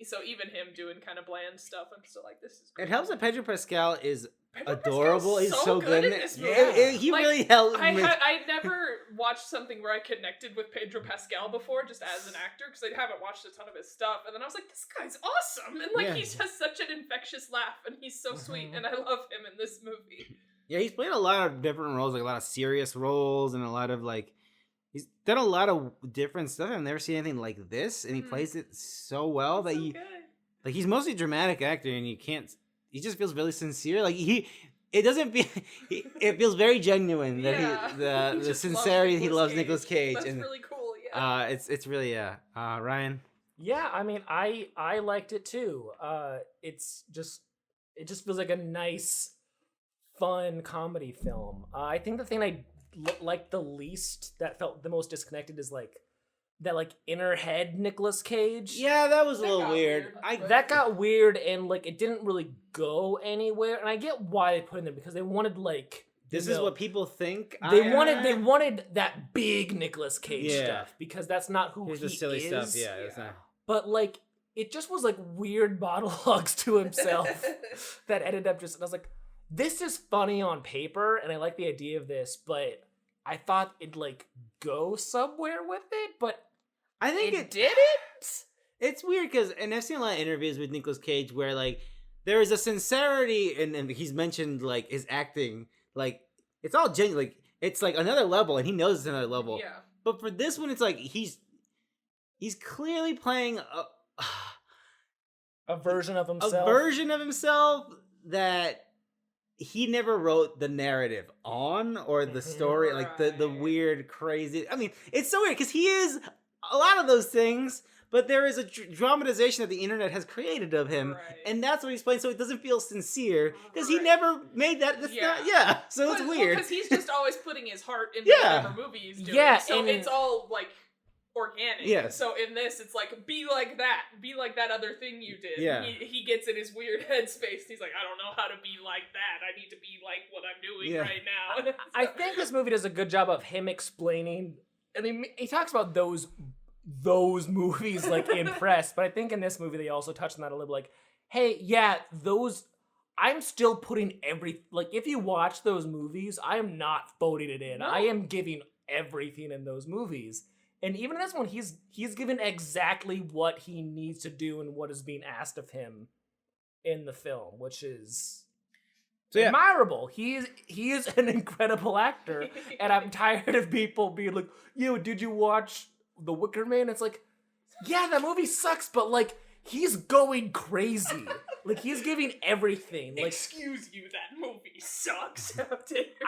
so even him doing kind of bland stuff, I'm still like, this is great. It helps that Pedro Pascal is Pedro adorable. Pascal's He's so good in in this it. movie. He Like, really helped me. I never watched something where I connected with Pedro Pascal before, just as an actor, because I haven't watched a ton of his stuff. And then I was like, this guy's awesome. And, like, Yeah. he has such an infectious laugh, and he's so sweet, and I love him in this movie. Yeah, he's played a lot of different roles, like a lot of serious roles and a lot of like he's done a lot of different stuff. I've never seen anything like this, and he plays it so well that So you good. like he's mostly a dramatic actor, and you can't. He just feels really sincere. Like it doesn't feel. It feels very genuine that Yeah. he He the just sincerity loves he loves Nicolas Nicolas Cage, That's and really cool. Yeah. it's really Ryan. Yeah, I mean, I liked it too. It just feels like a nice, fun comedy film. I think the thing I liked the least, that felt the most disconnected, is like that inner head Nicolas Cage. Yeah, that was a That little got weird. weird. That got weird, and like it didn't really go anywhere. And I get why they put it in there, because they wanted This you is know, what people think. they wanted that big Nicolas Cage Yeah. stuff, because that's not who Here's he the silly is. stuff. Yeah, it's not. But like it just was like weird monologues to himself that ended up just, and I was like, this is funny on paper, and I like the idea of this, but I thought it'd like go somewhere with it, but I think it didn't. It's weird because, and I've seen a lot of interviews with Nicolas Cage where like there is a sincerity, and he's mentioned like his acting, like it's all genuine, like it's like another level, and he knows it's another level. Yeah. But for this one, it's like he's clearly playing A version of himself. a version of himself that he never wrote the narrative on, or the story, like the Right. weird, crazy. I mean, it's so weird because he is a lot of those things, but there is a dramatization that the internet has created of him, Right. and that's what he's playing. So it doesn't feel sincere because he Right. never made that. That's not, yeah. So it's weird. Because he's just always putting his heart into Yeah. whatever movie he's doing. Yeah, So and- it's all like organic. Yes. So in this, it's like, be like that other thing you did. Yeah. He gets in his weird headspace. He's like, I don't know how to be like that. I need to be like what I'm doing Yeah. right now. I think this movie does a good job of him explaining. I mean, he talks about those movies like in press, but I think in this movie they also touched on that a little. Like, hey, yeah, those. I'm still putting if you watch those movies, I am not phoning it in. No. I am giving everything in those movies. And even in this one, he's given exactly what he needs to do and what is being asked of him in the film, which is admirable. He is an incredible actor, and I'm tired of people being like, "Yo, did you watch The Wicker Man?" It's like, yeah, that movie sucks, but like he's going crazy. Like he's giving everything. Like, Excuse you, that movie sucks.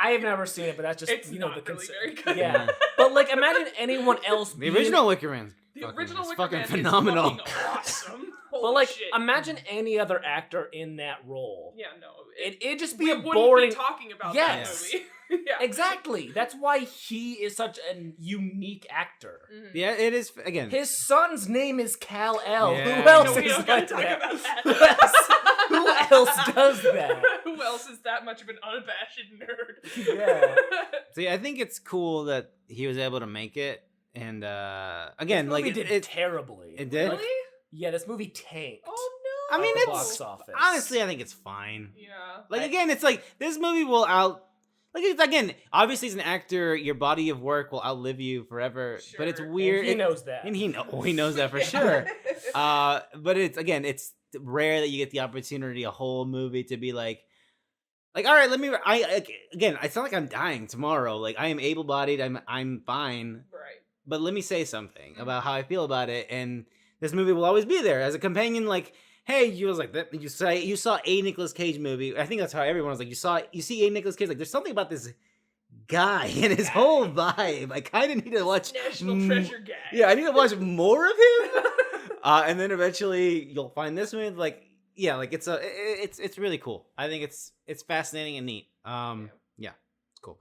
I have never seen it, but that's just It's the not really concern. very good. Yeah, but like imagine anyone else. The being- original Wicker Man's The original it's Wicker fucking Man phenomenal. is fucking awesome. But Holy like, shit. imagine any other actor in that role. Yeah, no. It'd just be we a wouldn't boring. be talking about Yes. that movie. Yeah. Exactly. That's why he is such a unique actor. Mhm. Yeah, it is again. His son's name is Kal-El. Yeah. Who else No, we is don't gotta like talk that? about Who that. else does that? Who else is that much of an unabashed nerd? Yeah. See, I think it's cool that he was able to make it, and again, This like movie it, did terribly. it did. Really? Yeah, this movie tanked. Oh I no. mean, at the it's box office. honestly, I think it's fine. Yeah. Like again, it's like this movie will again. Obviously, as an actor, your body of work will outlive you forever. But it's Sure. weird. And he knows that. and he knows that for sure. But it's rare that you get the opportunity a whole movie to be like, all right, again, it's not like I'm dying tomorrow. Like I am able-bodied. I'm fine. Right. But let me say something about how I feel about it, and this movie will always be there as a companion. Like, hey, you was like that. You saw a Nicolas Cage movie. I think that's how everyone was like. You see a Nicolas Cage. Like, there's something about this guy and his whole vibe. I kind of need to watch National treasure guy. Yeah, I need to watch more of him. And then eventually you'll find this one. Like, yeah, like it's really cool. I think it's fascinating and neat. Yeah, it's cool.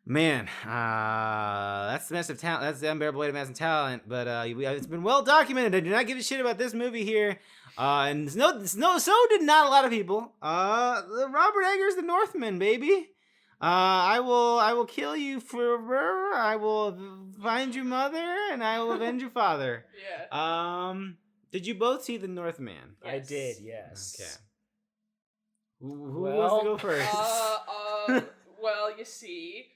Man, that's the massive talent. That's the unbearable weight of massive talent. But it's been well documented. I do not give a shit about this movie here. And so did not a lot of people. Robert Eggers, the Northman, baby. I will kill you forever. I will find your mother, and I will avenge your father. Yeah. Did you both see the Northman? I Yes. did, yes. Okay. Who wants to go first? Well, you see,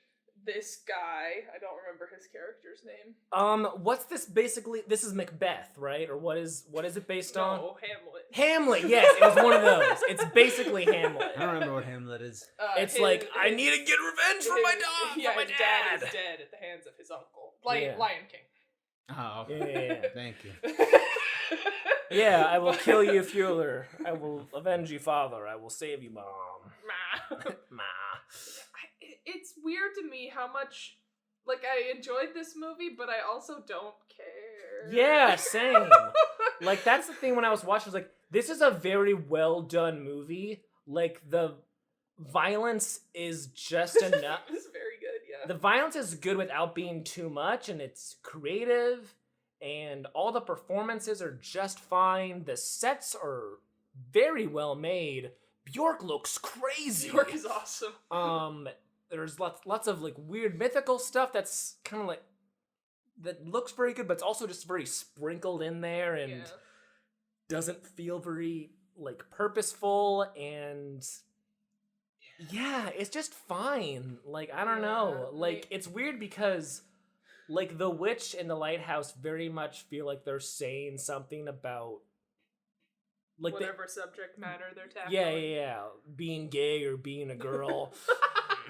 this guy, I don't remember his character's name. What's this basically? This is Macbeth, right? Or what is it based on? No, Hamlet. Hamlet, yes, it was one of those. It's basically Hamlet. I don't remember what Hamlet is. It's like, I need to get revenge for my dog, Yeah, for my his dad dad. is dead at the hands of his uncle. Lion King. Oh, Yeah. Thank you. Yeah, I will kill you, Fowler. I will avenge you, father. I will save you, mom. Ma. It's weird to me how much, like, I enjoyed this movie, but I also don't care. Yeah, same. Like, that's the thing when I was watching, I was like, this is a very well done movie. Like, the violence is just enough. It's very good, yeah. The violence is good without being too much, and it's creative, and all the performances are just fine. The sets are very well made. Bjork looks crazy. Bjork is awesome. There's lots of like weird mythical stuff that's kind of like that looks very good, but it's also just very sprinkled in there and doesn't feel very like purposeful, and yeah, it's just fine. Like, I don't know. Like, it's weird because like the witch and the lighthouse very much feel like they're saying something about like whatever subject matter they're tackling. Yeah, being gay or being a girl.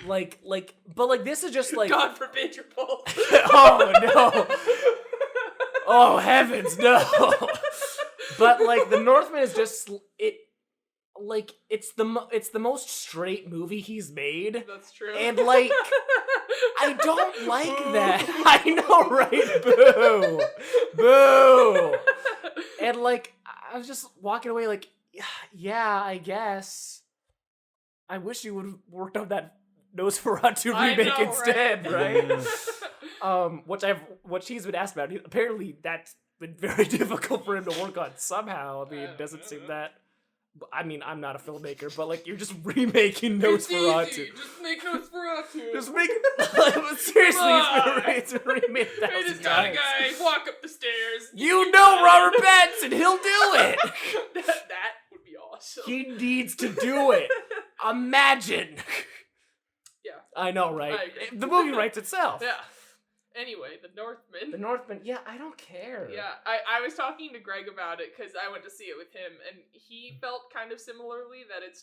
But like this is just like, God forbid you're both. Oh no. Oh heavens, no. But like the Northman is just like it's the most straight movie he's made. That's true. And like I don't like that. I know, right? Boo. And like I was just walking away like, yeah, I guess. I wish you would have worked on that Nosferatu remake instead, right? Which he's been asked about. Apparently, that's been very difficult for him to work on somehow. I mean, it doesn't seem that. I mean, I'm not a filmmaker, but like, you're just remaking Nosferatu. It's easy. Just make Nosferatu. Just make like, seriously, it's been remade I 1,000 just got a times. guy walk up the stairs. You know Robert Pattinson, he'll do it. that would be awesome. He needs to do it. Imagine. Yeah. I know, right? I agree. The movie writes itself. Yeah. Anyway, the Northman. The Northman, yeah, I don't care. Yeah, I was talking to Greg about it because I went to see it with him, and he felt kind of similarly that it's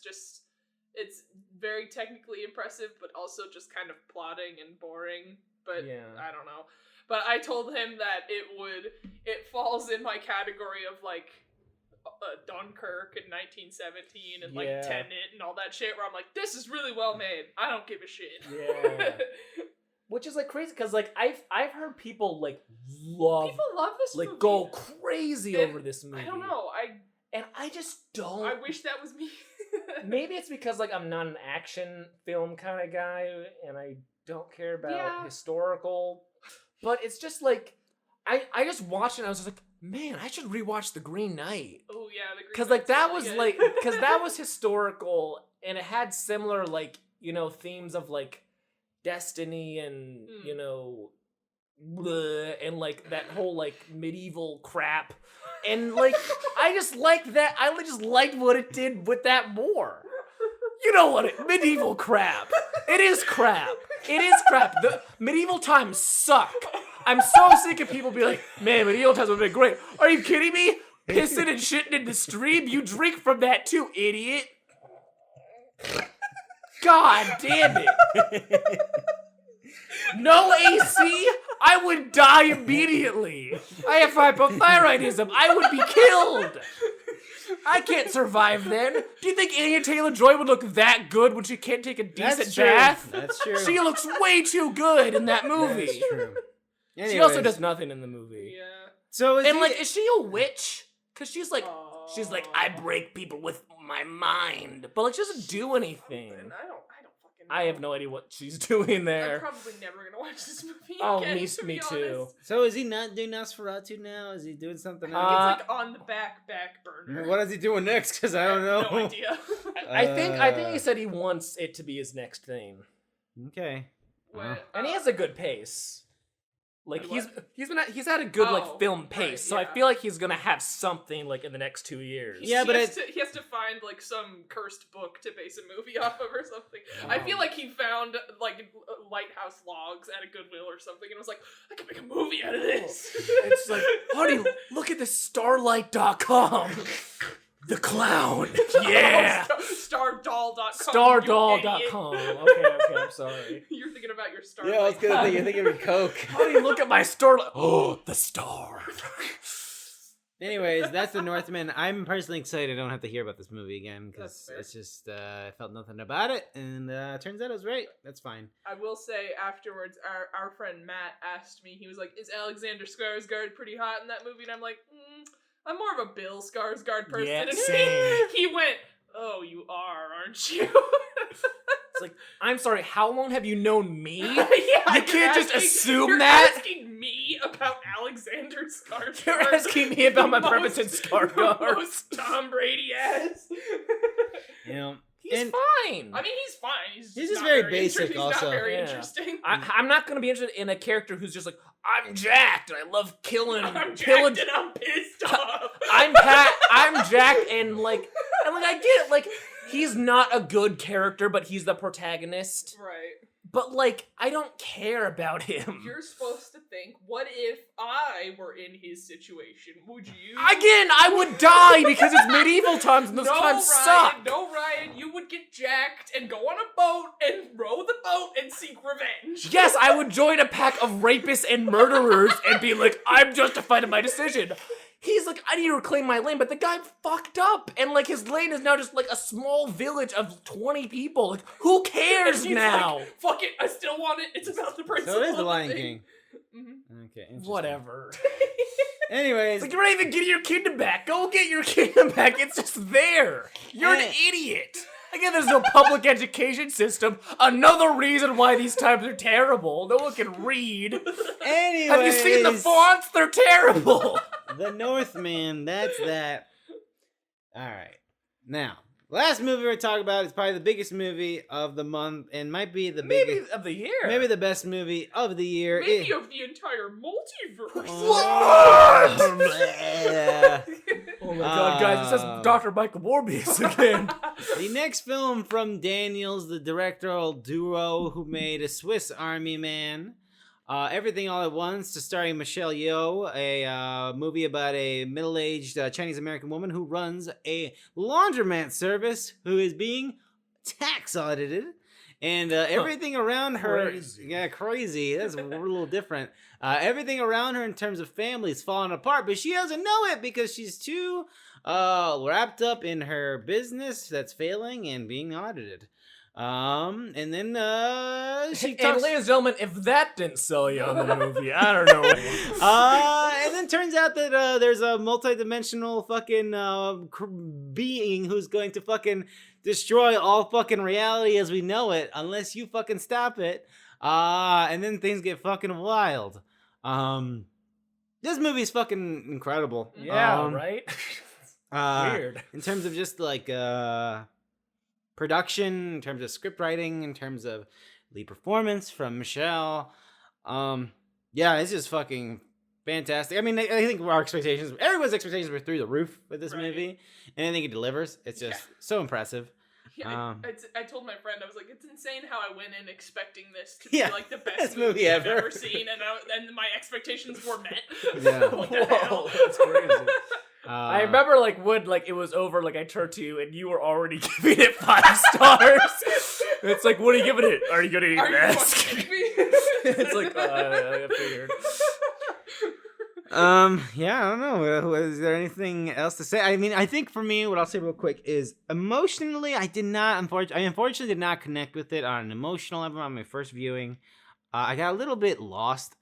very technically impressive, but also just kind of plotting and boring. But Yeah. I don't know. But I told him that it falls in my category of like Dunkirk in 1917 and like Yeah. Tenet and all that shit, where I'm like, this is really well made. I don't give a shit. Yeah. Which is like crazy because like I've heard people like love People love this movie. like go crazy And over this movie. I don't know. I just don't. I wish that was me. Maybe it's because like I'm not an action film kind of guy and I don't care about historical. But it's just like I just watched it and I was just like, man, I should rewatch The Green Knight. Oh yeah, the Green Because like Knight's that really was good. like because that was historical and it had similar like, you know, themes of like destiny and you know bleh, and like that whole like medieval crap. And like I just liked that. I just liked what it did with that more. You know what? Medieval crap. It is crap. It is crap. The medieval times suck. I'm so sick of people being like, man, medieval times would have been great. Are you kidding me? Pissing and shitting in the stream? You drink from that too, idiot. God damn it. No AC? I would die immediately. I have hypothyroidism. I would be killed. I can't survive then. Do you think Anya Taylor-Joy would look that good when she can't take a decent bath? That's true. She looks way too good in that movie. That's true. She also does nothing in the movie. Yeah. So Is she a witch? Because she's like, I Oh. break people with my mind. But like, she doesn't do anything. I don't I have no idea what she's doing I'm there. probably never gonna watch this movie Oh, again, me to be too. honest. So is he not doing Nosferatu now? Is he doing something else? It's like on the back burner. What is he doing next? Because I don't know. No idea. I think he said he wants it to be his next thing. Okay. What? And he has a good pace. Like What? he's had a good Oh, film pace, right, so I yeah. feel like he's gonna have something like in the next 2 years. Yeah, but he has to find like some cursed book to base a movie off of or something. I feel like he found like lighthouse logs at a Goodwill or something and was like, I can make a movie out of this. It's like, honey, look at this Starlight.com. The clown. Yeah. Stardoll.com. Stardoll.com. Okay, I'm sorry. You're thinking about your Starlight. Yeah, I was gonna think you're thinking of Coke. Honey, look at my Starlight. Oh, the star. Anyways, that's the Northman. I'm personally excited I don't have to hear about this movie again That's because fair. it's just I felt nothing about it, and turns out it was right. That's fine. I will say afterwards, our friend Matt asked me, he was like, is Alexander Skarsgård pretty hot in that movie? And I'm like, I'm more of a Bill Skarsgård person. Yeah, and same. he went, oh, you are, aren't you? It's like, I'm sorry, how long have you known me? Yeah, You can't just assume you're that. asking me about Alexander Skarsgård. You're asking me about my purpose in Most Skarsgård. Tom Brady ass. You know, He's and fine. I mean, he's fine. He's just not very basic He's also. not very Yeah. interesting. I'm not gonna be interested in a character who's just like, I'm jacked and I love killing, I'm pillage. jacked and I'm pissed off. I'm jacked and like I get it. Like he's not a good character, but he's the protagonist. Right. But like I don't care about him. You're supposed to think, what if I were in his situation? Would you? Again, I would die because it's medieval times and those times Ryan, suck. No, Ryan, you would get jacked and go on a boat and row the boat and seek revenge. Yes, I would join a pack of rapists and murderers and be like, I'm justified in my decision. He's like, I need to reclaim my lane, but the guy fucked up, and like his lane is now just like a small village of 20 people. Like, who cares He's now? like, fuck it, I still want it. It's about the principle. so it is the of Lion thing. King. Mhm. Okay. interesting. Whatever. Anyways, It's like you're not even getting your kingdom back. Go get your kingdom back. It's just there. You're an idiot. Again, there's no public education system. Another reason why these times are terrible. No one can read. anyways, Have you seen the fonts? They're terrible. The Northman. That's that. All right. Now, last movie we're talking about is probably the biggest movie of the month, and might be the Maybe biggest, of the year. maybe the best movie of the year. Maybe of the entire multiverse. Yeah. Oh my god, guys, it says Dr. Michael Morbius again. The next film from Daniels, the directorial duo who made A Swiss Army Man, Everything All at Once, starring Michelle Yeoh, a movie about a middle-aged Chinese-American woman who runs a laundromat service who is being tax audited. And everything around her, crazy. That's a little different. Everything around her in terms of family is falling apart, but she doesn't know it because she's too wrapped up in her business that's failing and being audited. And then she talks. And ladies and gentlemen, if that didn't sell you on the movie, I don't know. And then turns out that there's a multi-dimensional fucking being who's going to fucking destroy all fucking reality as we know it unless you fucking stop it. And then things get fucking wild. This movie's fucking incredible. Yeah, right? Weird. In terms of just like production, in terms of script writing, in terms of lead performance from Michelle. Yeah, it's just fucking fantastic. I mean, I think everyone's expectations were through the roof with this movie, and I think it delivers. It's just so impressive. Yeah, I told my friend, I was like, it's insane how I went in expecting this to be like the best best movie I've ever. ever seen, and my expectations were met. Yeah. What the hell? Whoa, that's crazy. I remember when it was over, I turned to you and you were already giving it 5 stars. It's like, what are you giving it? Are you gonna even Are you ask? fucking kidding me? It's like, I figured. Yeah, I don't know. Is there anything else to say? I mean, I think for me, what I'll say real quick is emotionally, I unfortunately did not connect with it on an emotional level on my first viewing. I got a little bit lost.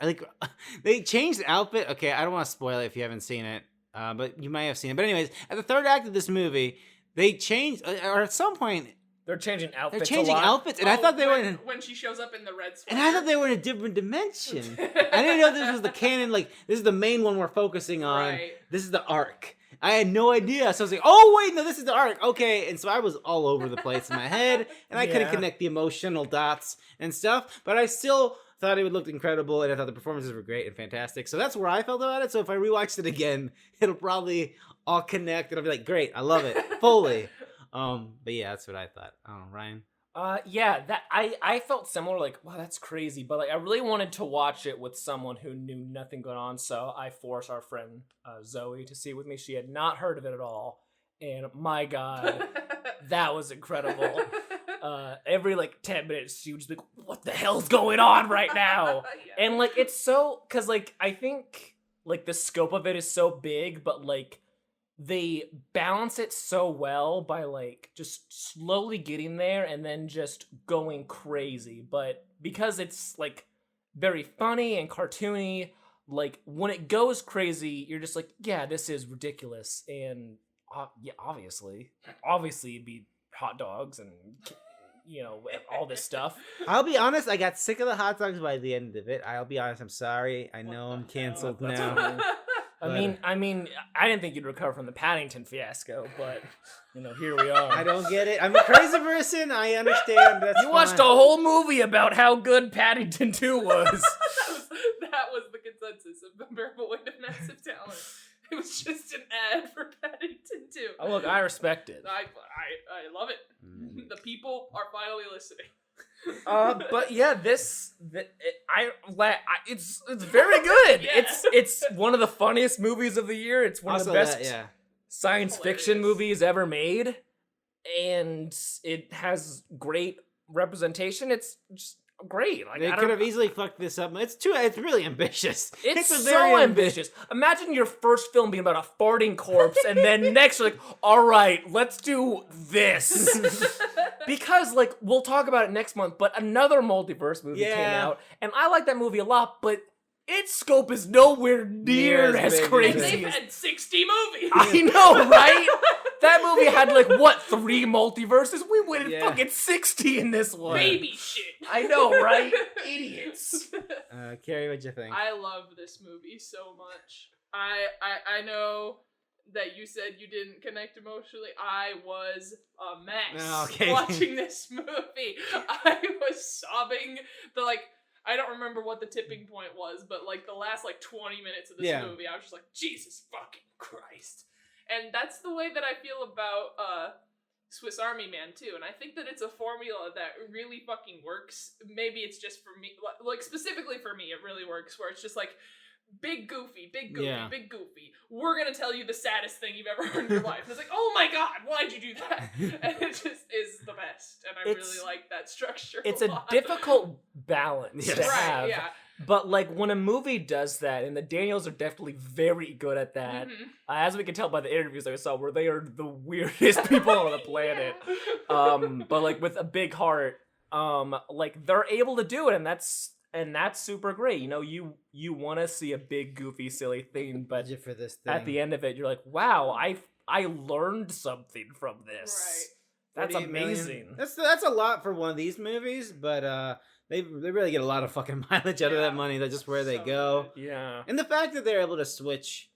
They changed the outfit. Okay, I don't want to spoil it if you haven't seen it, but you might have seen it. But anyways, at the third act of this movie, they changed, or at some point, They're changing outfits. They're changing outfits, and I thought they were in. When she shows up in the red sweater. And I thought they were in a different dimension. I didn't know this was the canon. Like, this is the main one we're focusing on. Right. This is the arc. I had no idea. So I was like, oh, wait, no, this is the arc. Okay. And so I was all over the place in my head, and I couldn't connect the emotional dots and stuff. But I still thought it looked incredible, and I thought the performances were great and fantastic. So that's where I felt about it. So if I rewatched it again, it'll probably all connect, and I'll be like, great, I love it, fully. But yeah, that's what I thought. Ryan? Yeah, that I felt similar, like, wow, that's crazy. But like, I really wanted to watch it with someone who knew nothing going on, so I forced our friend Zoe to see it with me. She had not heard of it at all, and my God, that was incredible. Every like 10 minutes, she would just be like, what the hell's going on right now? Yeah. And like, it's so, cause like, I think like the scope of it is so big, but like, they balance it so well by like just slowly getting there and then just going crazy. But because it's like very funny and cartoony, like when it goes crazy, you're just like, yeah, this is ridiculous. And yeah, obviously it'd be hot dogs and, you know, all this stuff. I'll be honest, I got sick of the hot dogs by the end of it. I'll be honest, I'm sorry. I know I'm canceled now. I mean, I didn't think you'd recover from the Paddington fiasco, but, you know, here we are. I don't get it. I'm a crazy person. I understand. That's You watched a whole movie about how good Paddington 2 was. that was the consensus of Unbearable Weight of Massive Talent. It was just an ad for Paddington 2. Oh, look, I respect it. I love it. The people are finally listening. But yeah, it's very good. Yeah. It's one of the funniest movies of the year. It's one of the best science fiction movies ever made, and it has great representation. It's just great. Like, they could have easily fucked this up. It's really ambitious. It's so ambitious. Imagine your first film being about a farting corpse, and then next you're like, all right, let's do this. Because, like, we'll talk about it next month, but another multiverse movie came out, and I like that movie a lot, but its scope is nowhere near as crazy. They've had 60 movies. I know, right? That movie had, like, what, 3 multiverses? We went in fucking 60 in this one. Baby shit. I know, right? Idiots. Carrie, what'd you think? I love this movie so much. I know that you said you didn't connect emotionally. I was a mess watching this movie. I was sobbing. I don't remember what the tipping point was, but like the last 20 minutes of this movie, I was just like, Jesus fucking Christ. And that's the way that I feel about Swiss Army Man too. And I think that it's a formula that really fucking works. Maybe it's just for me, like specifically for me, it really works, where it's just like, big goofy, big goofy. We're gonna tell you the saddest thing you've ever heard in your life. And it's like, oh my God, why'd you do that? And it just is the best. And I really like that structure. It's a difficult balance to have. Yeah. But like when a movie does that, and the Daniels are definitely very good at that, as we can tell by the interviews that we saw, where they are the weirdest people on the planet. But like with a big heart, like they're able to do it, and that's super great. You know, you want to see a big, goofy, silly thing, but for this thing. At the end of it, you're like, wow, I learned something from this. Right. That's amazing. That's a lot for one of these movies, but they really get a lot of fucking mileage out of that money. That's just where they go. Good. Yeah. And the fact that they're able to switch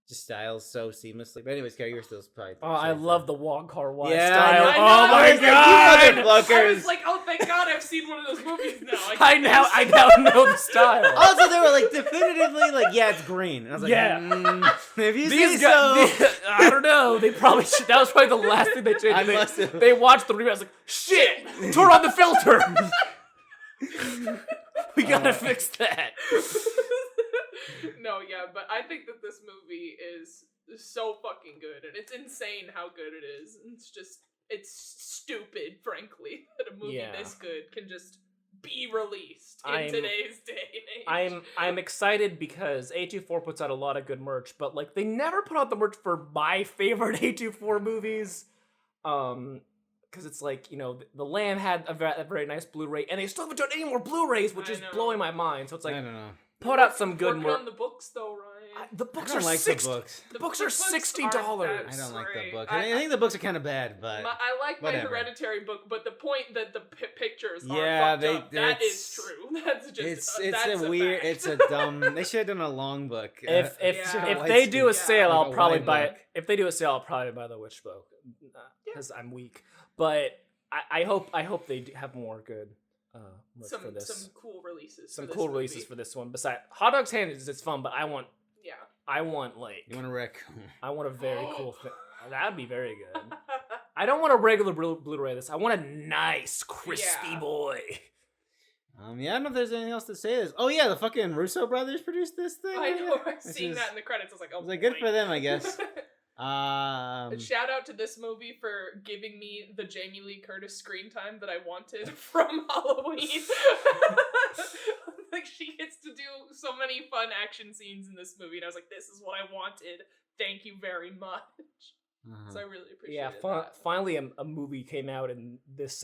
just styles so seamlessly. But anyways, Carrie, you're still probably... Oh, I love the Wong Kar-wai style. Oh my God! I was like, oh, thank God I've seen one of those movies now. I now know the style. Also, they were like definitively like, yeah, it's green. And I was like, if you These say guys, so. I don't know. They probably should. That was probably the last thing they changed. They watched the review. I was like, shit, turn on the filter. We gotta fix that. No, yeah, but I think that this movie is so fucking good, and it's insane how good it is. It's stupid, frankly, that a movie this good can just be released in today's day and age. I'm excited because A24 puts out a lot of good merch, but like they never put out the merch for my favorite A24 movies. Because it's like, you know, The Lamb had a very nice Blu-ray, and they still haven't done any more Blu-rays, which is blowing my mind. So it's like, I don't know. Put out some good working on the books though, Ryan. The books I don't are like $60. the books. The books are aren't $60. that I don't like the great. book. I think the books are kind of bad, but I like my whatever. Hereditary book, but the point that the pictures Yeah, are fucked up, that is true. That's just it's a weird, fact. it's a dumb. They should have done a long book. If Yeah. they do a sale, Like I'll a probably wide buy. book. If they do a sale, I'll probably buy the Witch book because I'm weak. But I hope they have more good lists for this. Some cool releases. Some for this cool movie. releases for this one. Besides Hot Dog's Hand is fun, but I want like You want a raccoon? I want a very cool thing. That'd be very good. I don't want a regular Blu-ray of this. I want a nice, crispy boy. Yeah, I don't know if there's anything else to say. This. Oh yeah, the fucking Russo brothers produced this thing. I know. I Which seen is- that in the credits. I was like, oh, I was like, good boy. for them, I guess. Shout out to this movie for giving me the Jamie Lee Curtis screen time that I wanted from Halloween. Like, she gets to do so many fun action scenes in this movie, and I was like, this is what I wanted. Thank you very much. So I really appreciate it. Finally a movie came out in this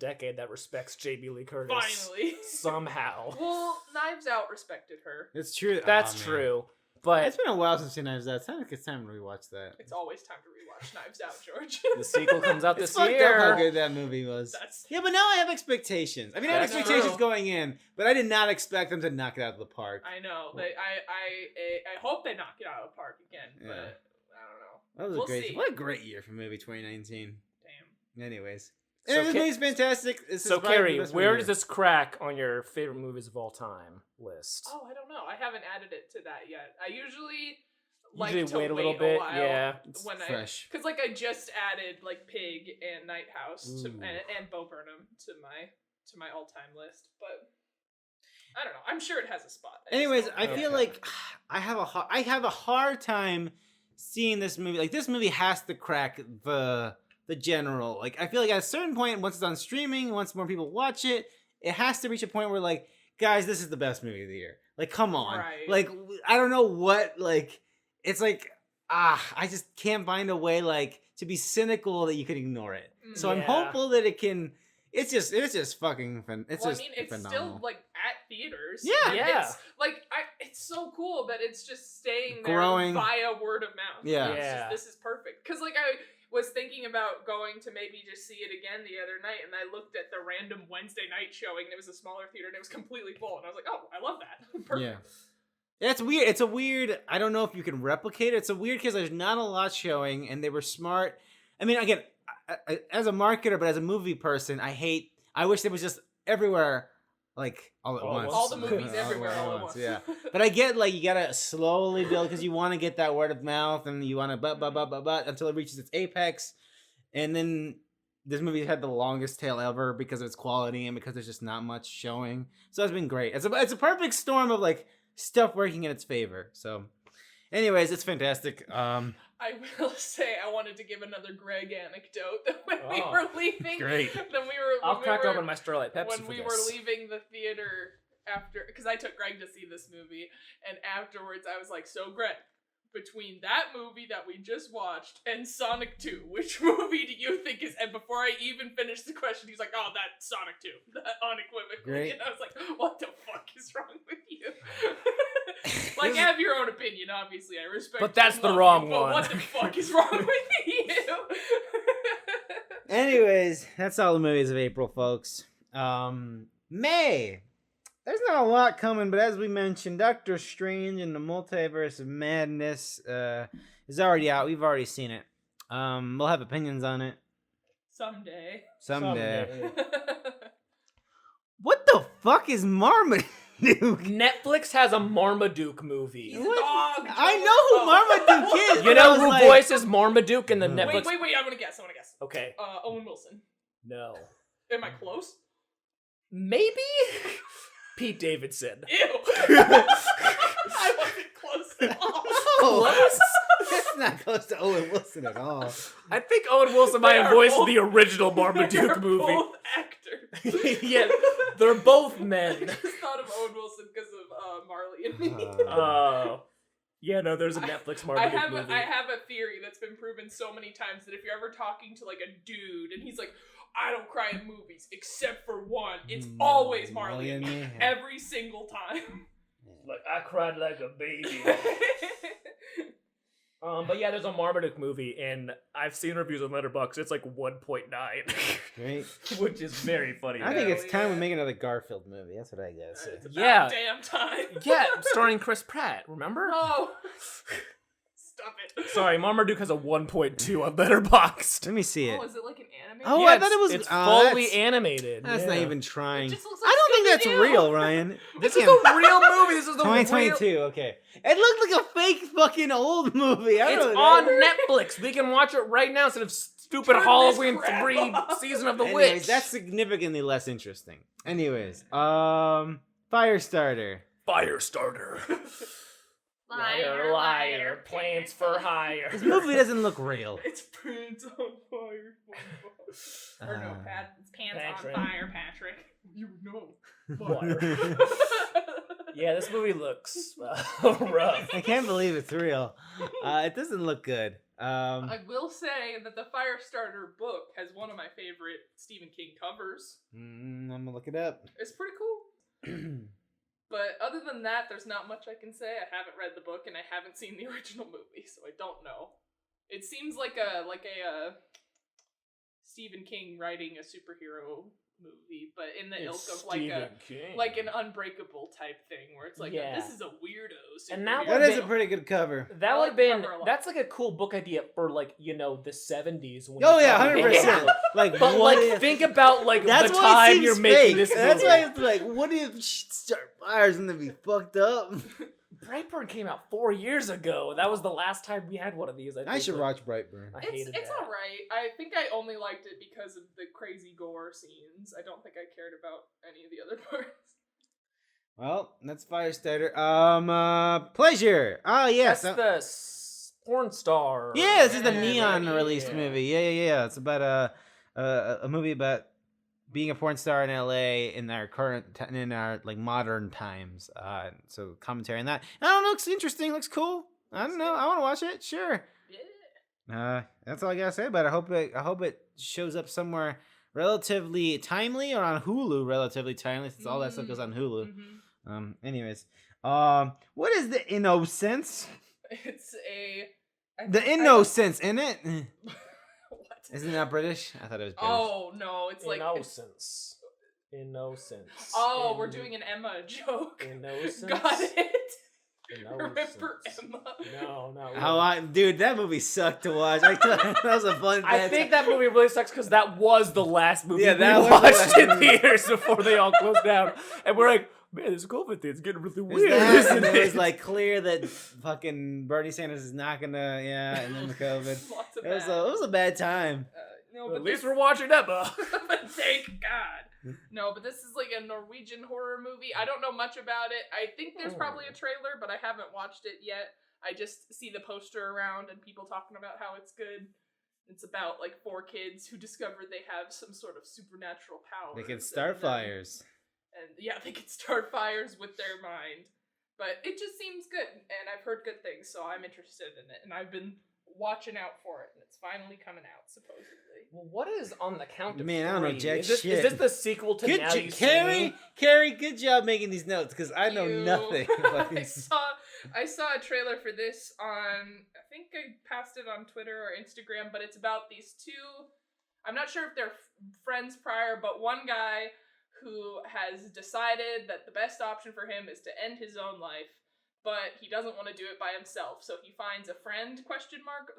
decade that respects Jamie Lee Curtis. Finally. Somehow. Well, Knives Out respected her. It's true. That's Aw, man. true. But It's been a while since I've seen Knives Out. It's time to rewatch that. It's always time to rewatch Knives Out, George. the sequel comes out It's this fucked up year. how good that movie was. That's Yeah, but now I have expectations. I mean, I had That's expectations true. going in, but I did not expect them to knock it out of the park. I know. I hope they knock it out of the park again, but Yeah. I don't know. That was We'll a great. see. What a great year for movie 2019. Damn. Anyways, So this Ca- movie's fantastic. This So is probably the Carrie, best where movie does this crack on your favorite movies of all time list? Oh, I don't know. I haven't added it to that yet. I usually like Usually to wait a little bit, while yeah. It's when fresh. because like I just added like Pig and Night House to, Ooh. and Bo Burnham to my all time list, but I don't know. I'm sure it has a spot. I just Anyways, don't I know. feel like I have a hard time seeing this movie. Like, this movie has to crack the general. Like, I feel like at a certain point, once it's on streaming, once more people watch it, it has to reach a point where, like, guys, this is the best movie of the year. Like, come on. Right. Like, I don't know what, like, it's like, I just can't find a way, like, to be cynical that you can ignore it. So I'm Yeah. hopeful that it can. It's just fucking fun. It's well, just I mean, it's phenomenal. still like at theaters. Yeah. and Yeah. It's like it's so cool that it's just staying there Growing. via word of mouth. Yeah. It's Yeah. just, this is perfect. Because like I was thinking about going to maybe just see it again the other night, and I looked at the random Wednesday night showing. And it was a smaller theater, and it was completely full. And I was like, oh, I love that. Perfect. Yeah. It's weird. It's a weird. I don't know if you can replicate it. It's a weird because there's not a lot showing, and they were smart. I mean, again, I, as a marketer, but as a movie person, I wish there was just everywhere, like all at All at once. All the movies everywhere all at once. Yeah. But I get, like, you gotta slowly build because you want to get that word of mouth, and you want to but until it reaches its apex, and then this movie had the longest tail ever because of its quality and because there's just not much showing. So it's been great. It's a perfect storm of like stuff working in its favor. So, anyways, it's fantastic. I will say I wanted to give another Greg anecdote that when we Oh, were leaving. great. Then we were. I'll when we crack were, open my Starlight Pepsi when for we this. were leaving the theater after, because I took Greg to see this movie, and afterwards I was like, so Greg, between that movie that we just watched and Sonic 2, which movie do you think is, and before I even finished the question, he's like, oh, that's Sonic 2, that unequivocally. Great. And I was like, what the fuck is wrong with you? Like, have your own opinion, obviously, I respect But you that's and the love wrong you, but one. what the fuck is wrong with you? Anyways, that's all the movies of April, folks. May. There's not a lot coming, but as we mentioned, Doctor Strange and the Multiverse of Madness is already out. We've already seen it. We'll have opinions on it Someday. someday. What the fuck is Marmaduke? Netflix has a Marmaduke movie. He's a What? dog. I know who Marmaduke is. You but I know was who like, voices Marmaduke in the Wait, Netflix? Wait, I want to guess. Okay. Owen Wilson. No. Am I close? Maybe? Pete Davidson. Ew. I wasn't close at all. Close? That's not close to Owen Wilson at all. I think Owen Wilson might have They are voiced both- the original They Marmaduke are movie. both actors. Yeah, they're both I men. just thought of Owen Wilson because of Marley and Me. Oh. Yeah, no, there's a Netflix Marmaduke movie. I have a theory that's been proven so many times that if you're ever talking to like a dude and he's like, I don't cry in movies except for one, it's always Marley and Me. Every single time. Like, I cried like a baby. But yeah, there's a Marmaduke movie, and I've seen reviews on Letterboxd. It's like 1.9, Right? which is very funny. I think it's time we yeah. make another Garfield movie. That's what I gotta say. It's about Yeah. damn time. Yeah, starring Chris Pratt. Remember? No. Stop it. Sorry, Marmaduke has a 1.2 on Letterboxd. Let me see it. Oh, is it like an anime? Oh, Yeah, I thought it was. It's oh, fully that's- animated. That's not yeah. even trying. It just looks like I don't think that's Scooby-Doo. real, Ryan. This is a real movie. This is the 2022. real. Okay, it looked like a fake fucking old movie. I It's don't know. on Netflix. We can watch it right now instead of stupid Turn this Halloween crap 3 off. season of the Anyways, Witch. that's significantly less interesting. Anyways, Firestarter. Firestarter. Liar, plans for hire. This movie doesn't look real. It's pants on fire. Or no, it's pants Patrick. on fire, Patrick. You know. Liar. Yeah, this movie looks rough. I can't believe it's real. It doesn't look good. I will say that the Firestarter book has one of my favorite Stephen King covers. I'm gonna look it up. It's pretty cool. But other than that, there's not much I can say. I haven't read the book and I haven't seen the original movie, so I don't know. It seems like a Stephen King writing a superhero movie, but in the ilk of like an Unbreakable type thing, where it's like Yeah. this is a weirdo superhero. And that That is a pretty good cover. That I would like have been. the cover a lot. That's like a cool book idea for like the 70s. When Oh you yeah, probably- 100%. Like, But what like, if, think about like that's the why it time seems you're making fake. this movie. That's why it's like, what if she start fires and then be fucked up? Brightburn came out 4 years ago. That was the last time we had one of these. I should watch Brightburn. I It's hated it's that. alright. I think I only liked it because of the crazy gore scenes. I don't think I cared about any of the other parts. Well, that's Firestarter. Pleasure. Oh yes. That's the porn star. Yeah, this is the Yeah, Neon right? released Yeah. movie. Yeah. It's about a movie about being a porn star in LA in our in our like modern times. So commentary on that. I don't know. Looks interesting. Looks cool. I don't know. I want to watch it. Sure. Yeah. That's all I gotta say about it. I hope it shows up somewhere relatively timely or on Hulu relatively timely since all that stuff goes on Hulu. Mm-hmm. Anyways, what is the innocence? It's The innocence in it. What? Isn't that British? I thought it was British. Oh no, it's like Innocence. Innocence. oh, we're doing an Emma joke. Innocence. Got it. Innocence. Remember Emma? No, not How really. dude, that movie sucked to watch. That was a fun. I think that movie really sucks because that was the last movie Yeah, that we was the watched last in movie. theaters before they all closed down. And we're like, man, this COVID thing's getting really It was weird, that, isn't and it? it was like clear that fucking Bernie Sanders is not gonna, and then the COVID. Lots of It was bad. a bad time. No, At but least this, we're watching Emma. but thank God. No, but this is like a Norwegian horror movie. I don't know much about it. I think there's probably a trailer, but I haven't watched it yet. I just see the poster around and people talking about how it's good. It's about like 4 kids who discover they have some sort of supernatural power. They can start fires. And yeah, they can start fires with their mind. But it just seems good, and I've heard good things, so I'm interested in it. And I've been watching out for it, and it's finally coming out, supposedly. Well, what is on the count of Man, I don't know 3? jack Is this, shit. Is this the sequel to Now You See Me? Carrie, good job making these notes because I know You- nothing. I saw a trailer for this on, I think I passed it on Twitter or Instagram, but it's about these 2, I'm not sure if they're friends prior, but one guy who has decided that the best option for him is to end his own life, but he doesn't want to do it by himself, so he finds a friend,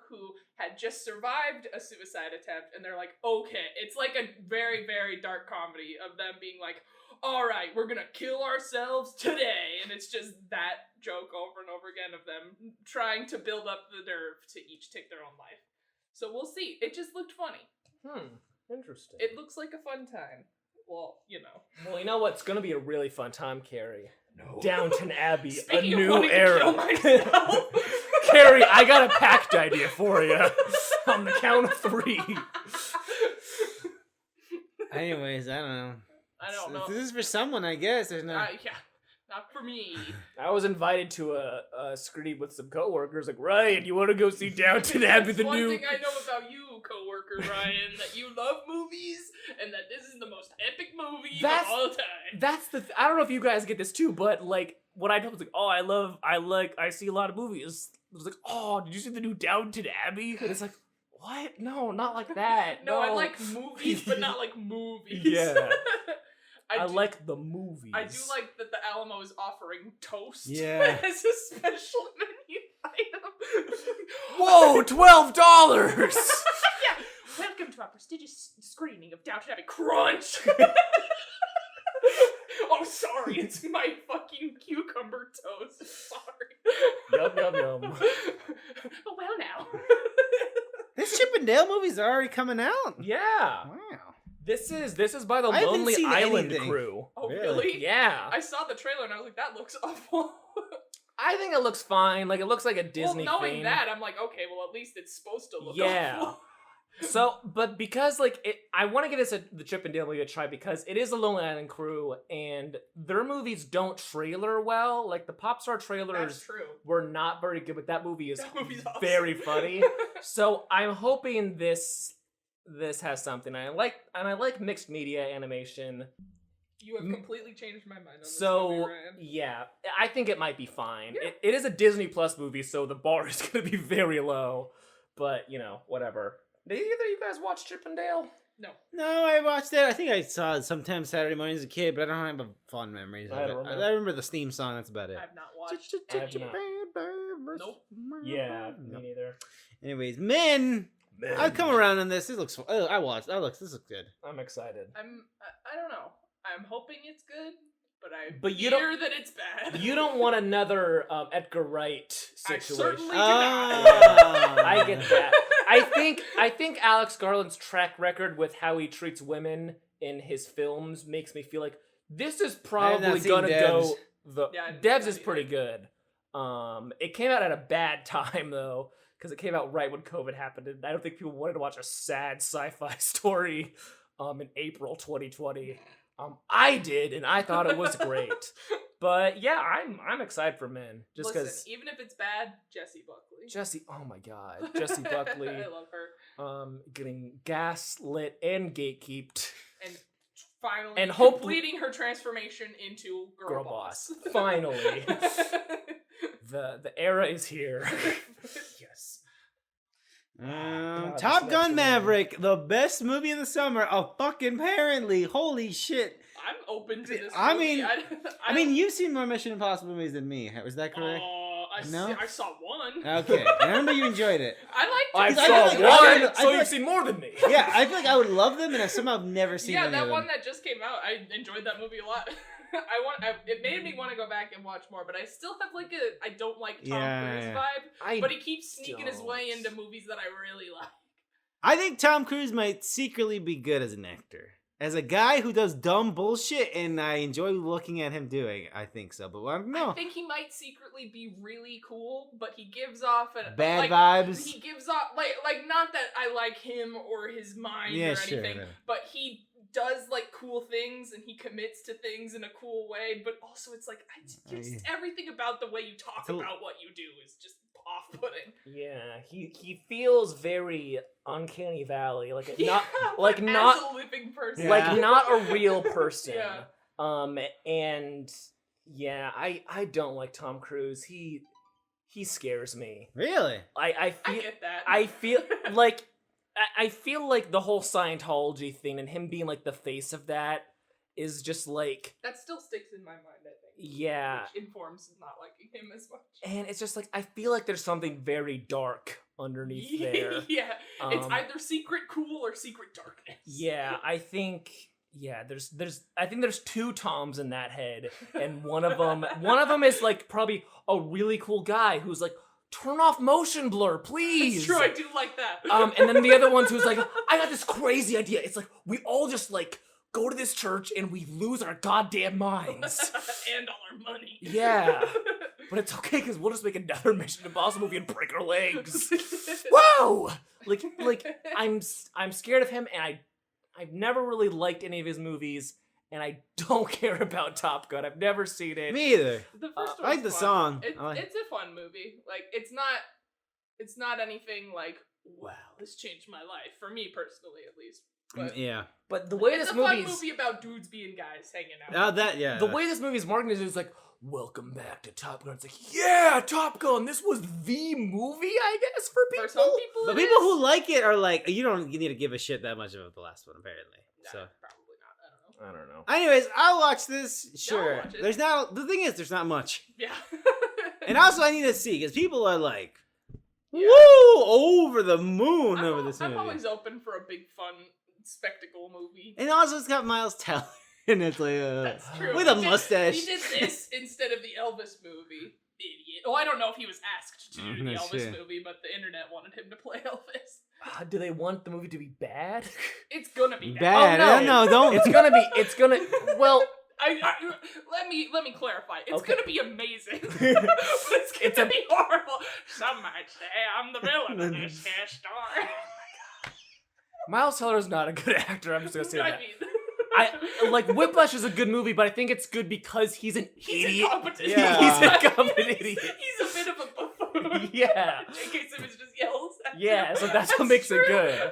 who had just survived a suicide attempt, and they're like, okay, it's like a very, very dark comedy of them being like, all right, we're gonna kill ourselves today, and it's just that joke over and over again of them trying to build up the nerve to each take their own life. So we'll see. It just looked funny. Interesting. It looks like a fun time. Well, you know. Well, you know what's going to be a really fun time, Carrie? No. Downton Abbey, Speaking a of new wanting to era. kill myself. Carrie, I got a pact idea for you. On the count of 3. Anyways, I don't know. I don't know. This is for someone, I guess. There's no. Yeah. Not for me. I was invited to a screening with some coworkers. Like, Ryan, you want to go see Downton Abbey, the One new? thing I know about you, coworker Ryan, that you love movies, and that this is the most epic movie of all time. That's the. I don't know if you guys get this too, but like, what I told was like, oh, I see a lot of movies. I was like, oh, did you see the new Downton Abbey? And it's like, what? No, not like that. No, I like movies, but not like movies. Yeah. I like the movies. I do like that the Alamo is offering toast Yeah. as a special menu item. Whoa, $12! Yeah. Welcome to our prestigious screening of Downton Abbey. Crunch! Oh, sorry, it's my fucking cucumber toast. Sorry. Yum, yum, yum. Oh, well now. This Chip and Dale movies are already coming out. Yeah. Wow. This is by the I haven't Lonely seen Island anything. crew. Oh, Really? really? Yeah. I saw the trailer and I was like, that looks awful. I think it looks fine. Like, it looks like a Disney well, knowing thing. that, I'm like, okay, well, at least it's supposed to look Yeah. awful. So, but because, like, I want to give this the Chip and Dale movie a try because it is the Lonely Island crew, and their movies don't trailer well. Like, the Pop Star That's trailers true. were not very good, but that movie is That movie's awesome. very funny. So, I'm hoping this has something. I like mixed media animation. You have completely changed my mind on this movie, So, Ryan. yeah, I think it might be fine. Yeah. It is a Disney Plus movie, so the bar is going to be very low. But, you know, whatever. Did either of you guys watch Chip and Dale? No. No, I watched it. I think I saw it sometime Saturday morning as a kid, but I don't have fond memories of I it. don't remember. I remember the theme song. That's about it. I've not watched. I have not. Nope. Yeah, me Nope. neither. Anyways, men. I've come around on this. This looks. Oh, I watched. This looks good. I'm excited. I don't know. I'm hoping it's good, but I But you fear that it's bad. You don't want another Edgar Wright I situation. certainly do Ah. not. I get that. I think Alex Garland's track record with how he treats women in his films makes me feel like this is probably seen gonna Devs. go. The Yeah, I haven't Devs seen is that pretty good. It came out at a bad time though, because it came out right when COVID happened, and I don't think people wanted to watch a sad sci-fi story in April 2020. I did, and I thought it was great. But yeah, I'm excited for Men, just Listen, because even if it's bad, Jessie Buckley. Jessie. Oh my God, Jessie Buckley. I love her. Getting gaslit and gatekeeped. And finally, And completing her transformation into girl boss. Finally, the era is here. Yes. God, Top this Gun next Maverick, the best movie of the summer. Oh, fucking apparently. Holy shit. I'm open to this. I movie. mean- I mean, you've seen more Mission Impossible movies than me. Was that correct? I saw one. Okay. I remember you enjoyed it. I I liked it. I saw feel like- one, I feel so you've like- seen more than me. Yeah, I feel like I would love them, and I somehow have never seen Yeah, any of that them. one that just came out, I enjoyed that movie a lot. It made me want to go back and watch more, but I still have like I don't like Tom Cruise vibe. But he keeps sneaking his way don't. into movies that I really like. I think Tom Cruise might secretly be good as an actor. As a guy who does dumb bullshit, and I enjoy looking at him doing, I think so. But I don't know. I think he might secretly be really cool, but he gives off Bad like, vibes. He gives off like not that I like him or his mind Yeah, or sure, anything, no. but he does like cool things and he commits to things in a cool way. But also, it's like everything about the way you talk about what you do is just off-putting. Yeah, he feels very Uncanny Valley, like As not a living person. like not a real person. Yeah. And yeah, I don't like Tom Cruise. He scares me. Really? I get that. I feel like I feel like the whole Scientology thing and him being like the face of that is just like that still sticks in my mind, I think. Yeah. Which informs not liking him as much. And it's just like I feel like there's something very dark underneath there. Yeah. It's either secret cool or secret darkness. Yeah, I think there's two Toms in that head, and one of them is like probably a really cool guy who's like, turn off motion blur, please. It's true, I do like that. And then the other one's who's like, I got this crazy idea. It's like we all just like go to this church and we lose our goddamn minds. And all our money. Yeah. But it's okay because we'll just make another Mission Impossible movie and break our legs. Whoa! Like I'm scared of him, and I've never really liked any of his movies, and I don't care about Top Gun. I've never seen it. Me either. The first I like one's the fun. song. It's a fun movie. Like it's not anything like wow, this changed my life for me personally at least. But Yeah. But the way it's this a fun movie movie about dudes being guys hanging out. Oh, that yeah. the way this movie is marketed is like, welcome back to Top Gun. It's like, yeah, Top Gun. This was the movie, I guess, for people. For some people, But it people is. who like it are like, you don't need to give a shit that much about the last one, apparently. Nah, So, probably not. I don't know. I don't know. anyways, I'll watch this. Sure. watch it. There's not. The thing is, there's not much. Yeah. And also, I need to see because people are like, Yeah. woo, over the moon over this movie. I'm always open for a big fun spectacle movie. And also, it's got Miles Teller, and it's like, That's true. with a He did- mustache. He did this instead of the Elvis movie. Idiot. Oh, I don't know if he was asked to do the No Elvis shit. movie, but the internet wanted him to play Elvis. Do they want the movie to be bad? It's gonna be Bad. Oh, No, don't. It's gonna, well, Let me clarify. It's Okay. gonna be amazing, but it's gonna be horrible. Some might say I'm the villain of this here story. Miles Teller is not a good actor. I'm just gonna say I that. mean, I like Whiplash is a good movie, but I think it's good because he's an he's idiot. incompetent. Yeah. He's an incompetent idiot. He's a bit of a buffoon. Yeah. J.K. Simmons just yells at Yeah, him. so that's what makes it true. good.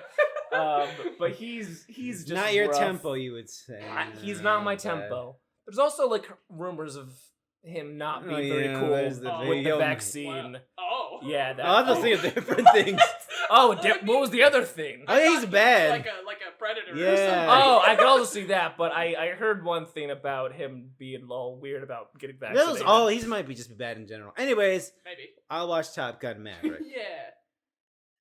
But he's just not your rough. tempo, you would say. He's not my But- tempo. There's also like rumors of him not being Oh, very yeah, cool there's the with the video. vaccine. Oh. Yeah, that. Oh, I was thinking of different things. What was the other thing? I think thought he's he was bad. Like a predator. Or Yeah. something. Oh, I could also see that, but I heard one thing about him being all weird about getting vaccinated. He might be just bad in general. Anyways, Maybe. I'll watch Top Gun Maverick. Yeah.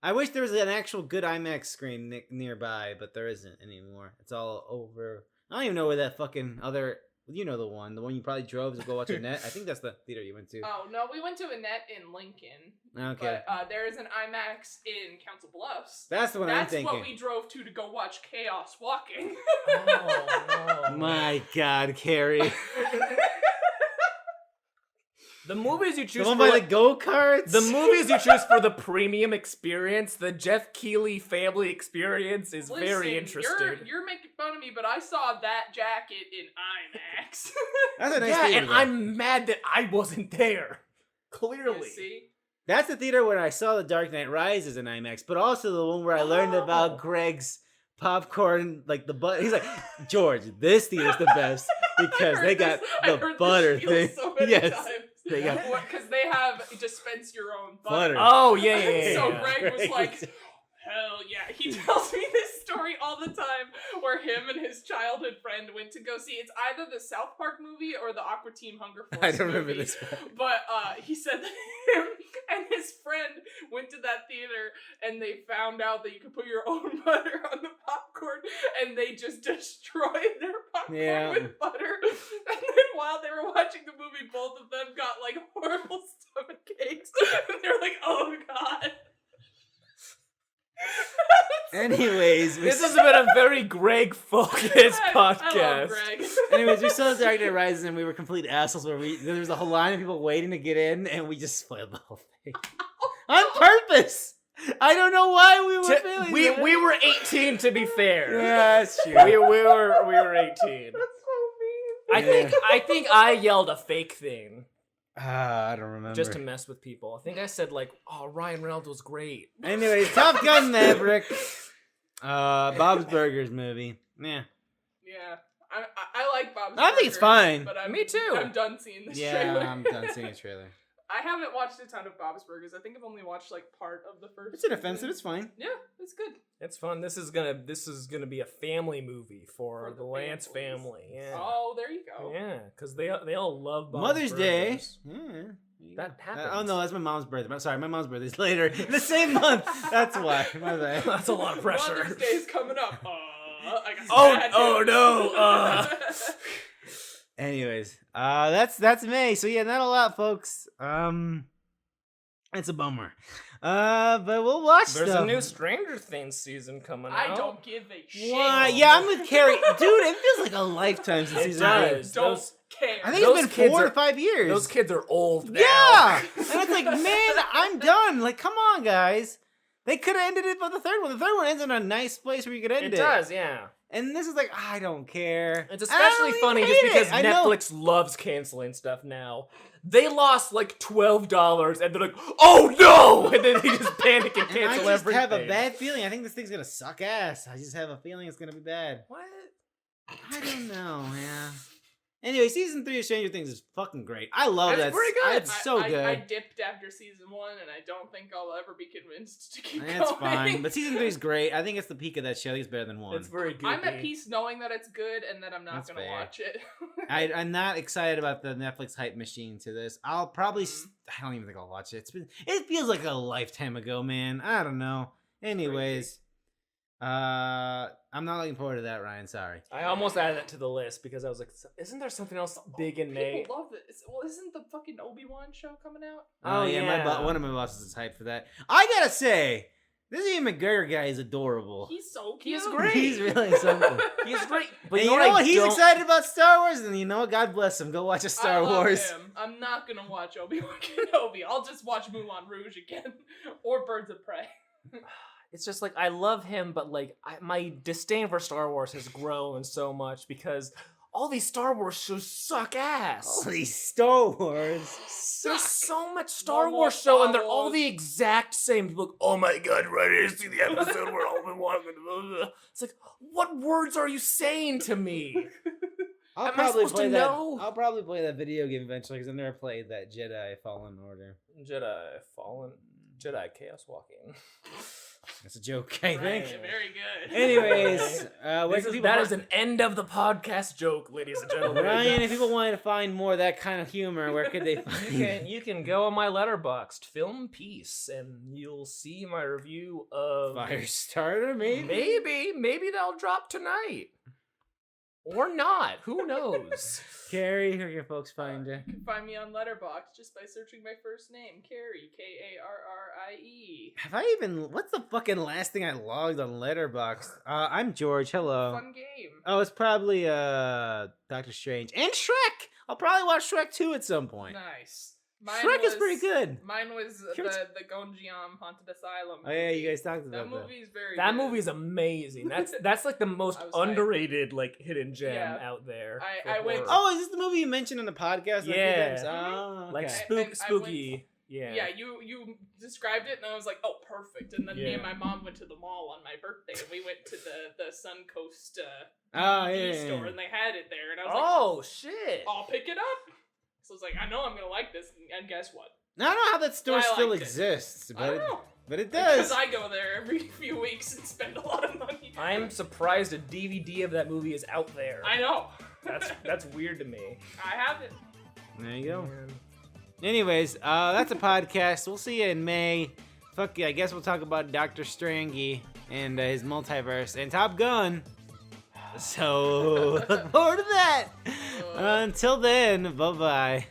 I wish there was an actual good IMAX screen nearby, but there isn't anymore. It's all over. I don't even know where that fucking other. You know the one you probably drove to go watch a net. I think that's the theater you went to. Oh no, we went to a net in Lincoln. Okay, But there is an IMAX in Council Bluffs. that's the one I'm That's thinking. what we drove to go watch Chaos Walking. Oh, no. My God, Carrey. The movies you The choose one for by like, the go-karts? the movies you choose for the premium experience, the Jeff Keighley family experience is very Listen, interesting. You're making fun of me, but I saw that jacket in IMAX. That's a nice Yeah, theater, and though. I'm mad that I wasn't there. You Clearly. see? That's the theater where I saw The Dark Knight Rises in IMAX, but also the one where I learned Oh. about Greg's popcorn, like the butter. He's like, George, this theater's the best because I they heard got this- I the heard this butter spiel thing. So many Yes, times. they got Because they have dispense your own butter. butter. Oh, yeah. So yeah. Greg was like, hell yeah. He tells me this story all the time where him and his childhood friend went to go see. It's either the South Park movie or the Aqua Team Hunger Force I don't remember movie. this one. But he said that him and his friend went to that theater and they found out that you could put your own butter on the popcorn and they just destroyed their popcorn Yeah. with butter. And then while they were watching the movie, both of them got like horrible stomach aches. And they're like, oh God. Anyways, This has been a very Greg-focused I podcast. love Greg. anyways, we saw The Dark Knight Rises and we were complete assholes where there was a whole line of people waiting to get in and we just spoiled the whole thing. On purpose! I don't know why we were feeling that. We were 18 to be fair. Yeah, that's true. We were 18. That's so mean. I think I yelled a fake thing I don't remember. just to mess with people. I think I said like, "Oh, Ryan Reynolds was great." Anyways, Top Gun Maverick. Bob's Burgers movie. Yeah. Yeah. I like Bob's I think it's Burgers, fine. But Me too. I'm done seeing this Yeah, trailer. I'm done seeing a trailer. I haven't watched a ton of Bob's Burgers. I think I've only watched like part of the first. It's inoffensive. It's fine. Yeah, it's good. It's fun. This is gonna be a family movie for For the the Lance families. family. Yeah. Oh, there you go. Yeah, because they all love Bob's Mother's Day. Burgers. Yeah. That happens. Oh no, that's my mom's birthday. I'm sorry, my mom's birthday's later. In the same month. That's why. My bad. That's a lot of pressure. Mother's Day's coming up. I got some Oh, bad oh, news. no, Anyways, that's May. So yeah, not a lot, folks. It's a bummer. But we'll watch There's stuff. a new Stranger Things season coming out. I don't give a shit. Why? Yeah, I'm with Carrie. Dude, it feels like a lifetime since It season one. does. Don't Those- care. I think Those it's kids been 4 are- to 5 years. Those kids are old now. Yeah, and it's like, man, I'm done. Like, come on, guys. They could have ended it with the third one. The third one ends in a nice place where you could end It it. does, yeah. And this is like, I don't care. It's I don't especially even funny hate just because it. I know. Netflix loves canceling stuff now. They lost like $12 and they're like, oh no! And then they just panic and And cancel I just everything. have a bad feeling. I think this thing's gonna suck ass. I just have a feeling it's gonna be bad. What? I don't know, yeah. Anyway, season 3 of Stranger Things is fucking great. I love It's that. pretty good. It's so good. I dipped after season 1, and I don't think I'll ever be convinced to keep That's going. fine. But season 3 is great. I think it's the peak of that show. I think it's better than 1. It's very good. I'm at peace knowing that it's good, and that I'm not That's gonna fair. watch it. I'm not excited about the Netflix hype machine to this. I'll probably. I don't even think I'll watch it. It feels like a lifetime ago, man. I don't know. Anyways, I'm not looking forward to that, Ryan. Sorry. I almost added that to the list because I was like, isn't there something else big in May? People love it. Well, isn't the fucking Obi-Wan show coming out? Oh yeah, one of my bosses is hyped for that. I gotta say, this Ian McGregor guy is adorable. He's so cute. He's great. He's really something. He's great. But And you know what? He's I don't- excited about Star Wars, and you know what? God bless him. Go watch a I Star love Wars. him. I'm not gonna watch Obi-Wan Kenobi. I'll just watch Moulin Rouge again, or Birds of Prey. It's just like I love him, but like my disdain for Star Wars has grown so much because all these Star Wars shows suck ass. All these Star Wars. There's so much Star No more Wars Star show, and they're all Wars. the exact same. People, like, oh my god, ready to see the episode where Obi-Wan. It's like, what words are you saying to me? I'll Am I probably supposed play to that. know? I'll probably play that video game eventually because I've never played that Jedi Fallen Order. Jedi Chaos Walking. That's a joke, I think. Right, very good. Anyways, where can people That is find- an end of the podcast joke, ladies and gentlemen. Ryan, if people wanted to find more of that kind of humor, where could they find You can go on my Letterboxd, Film Piece, and you'll see my review of Firestarter, maybe? Maybe that'll drop tonight. Or not. Who knows? Carrie, where can folks find you? You can find me on Letterboxd just by searching my first name, Carrie, Karrie. Have I even... What's the fucking last thing I logged on Letterboxd? I'm George, hello. Fun game. Oh, it's probably Doctor Strange. And Shrek! I'll probably watch Shrek 2 at some point. Nice. Shrek is pretty good. Mine was Sure. the Gonjiam Haunted Asylum. Oh yeah, you movie. guys talked about That that. movie is very That good. movie is amazing. That's like the most I was hyped. underrated like hidden gem Yeah. out there. I for went- horror. Oh, is this the movie you mentioned on the podcast? Yeah. Oh, okay. Like I went- spooky. Yeah. Yeah, you described it, and I was like, oh, perfect. And then me Yeah. and my mom went to the mall on my birthday, and we went to the Suncoast Oh, DVD yeah, store, yeah. and they had it there, and I was like, Oh shit. I'll pick it up. So I was like, I know I'm gonna like this, and guess what? I don't know how that store I still liked it. exists, I don't know. but it Because does. I go there every few weeks and spend a lot of money. I'm surprised a DVD of that movie is out there. I know. That's weird to me. I have it. There you go. Man. Anyways, that's a podcast. We'll see you in May. Fuck yeah, I guess we'll talk about Dr. Strange and his multiverse and Top Gun. So look forward to that. Until then, bye-bye.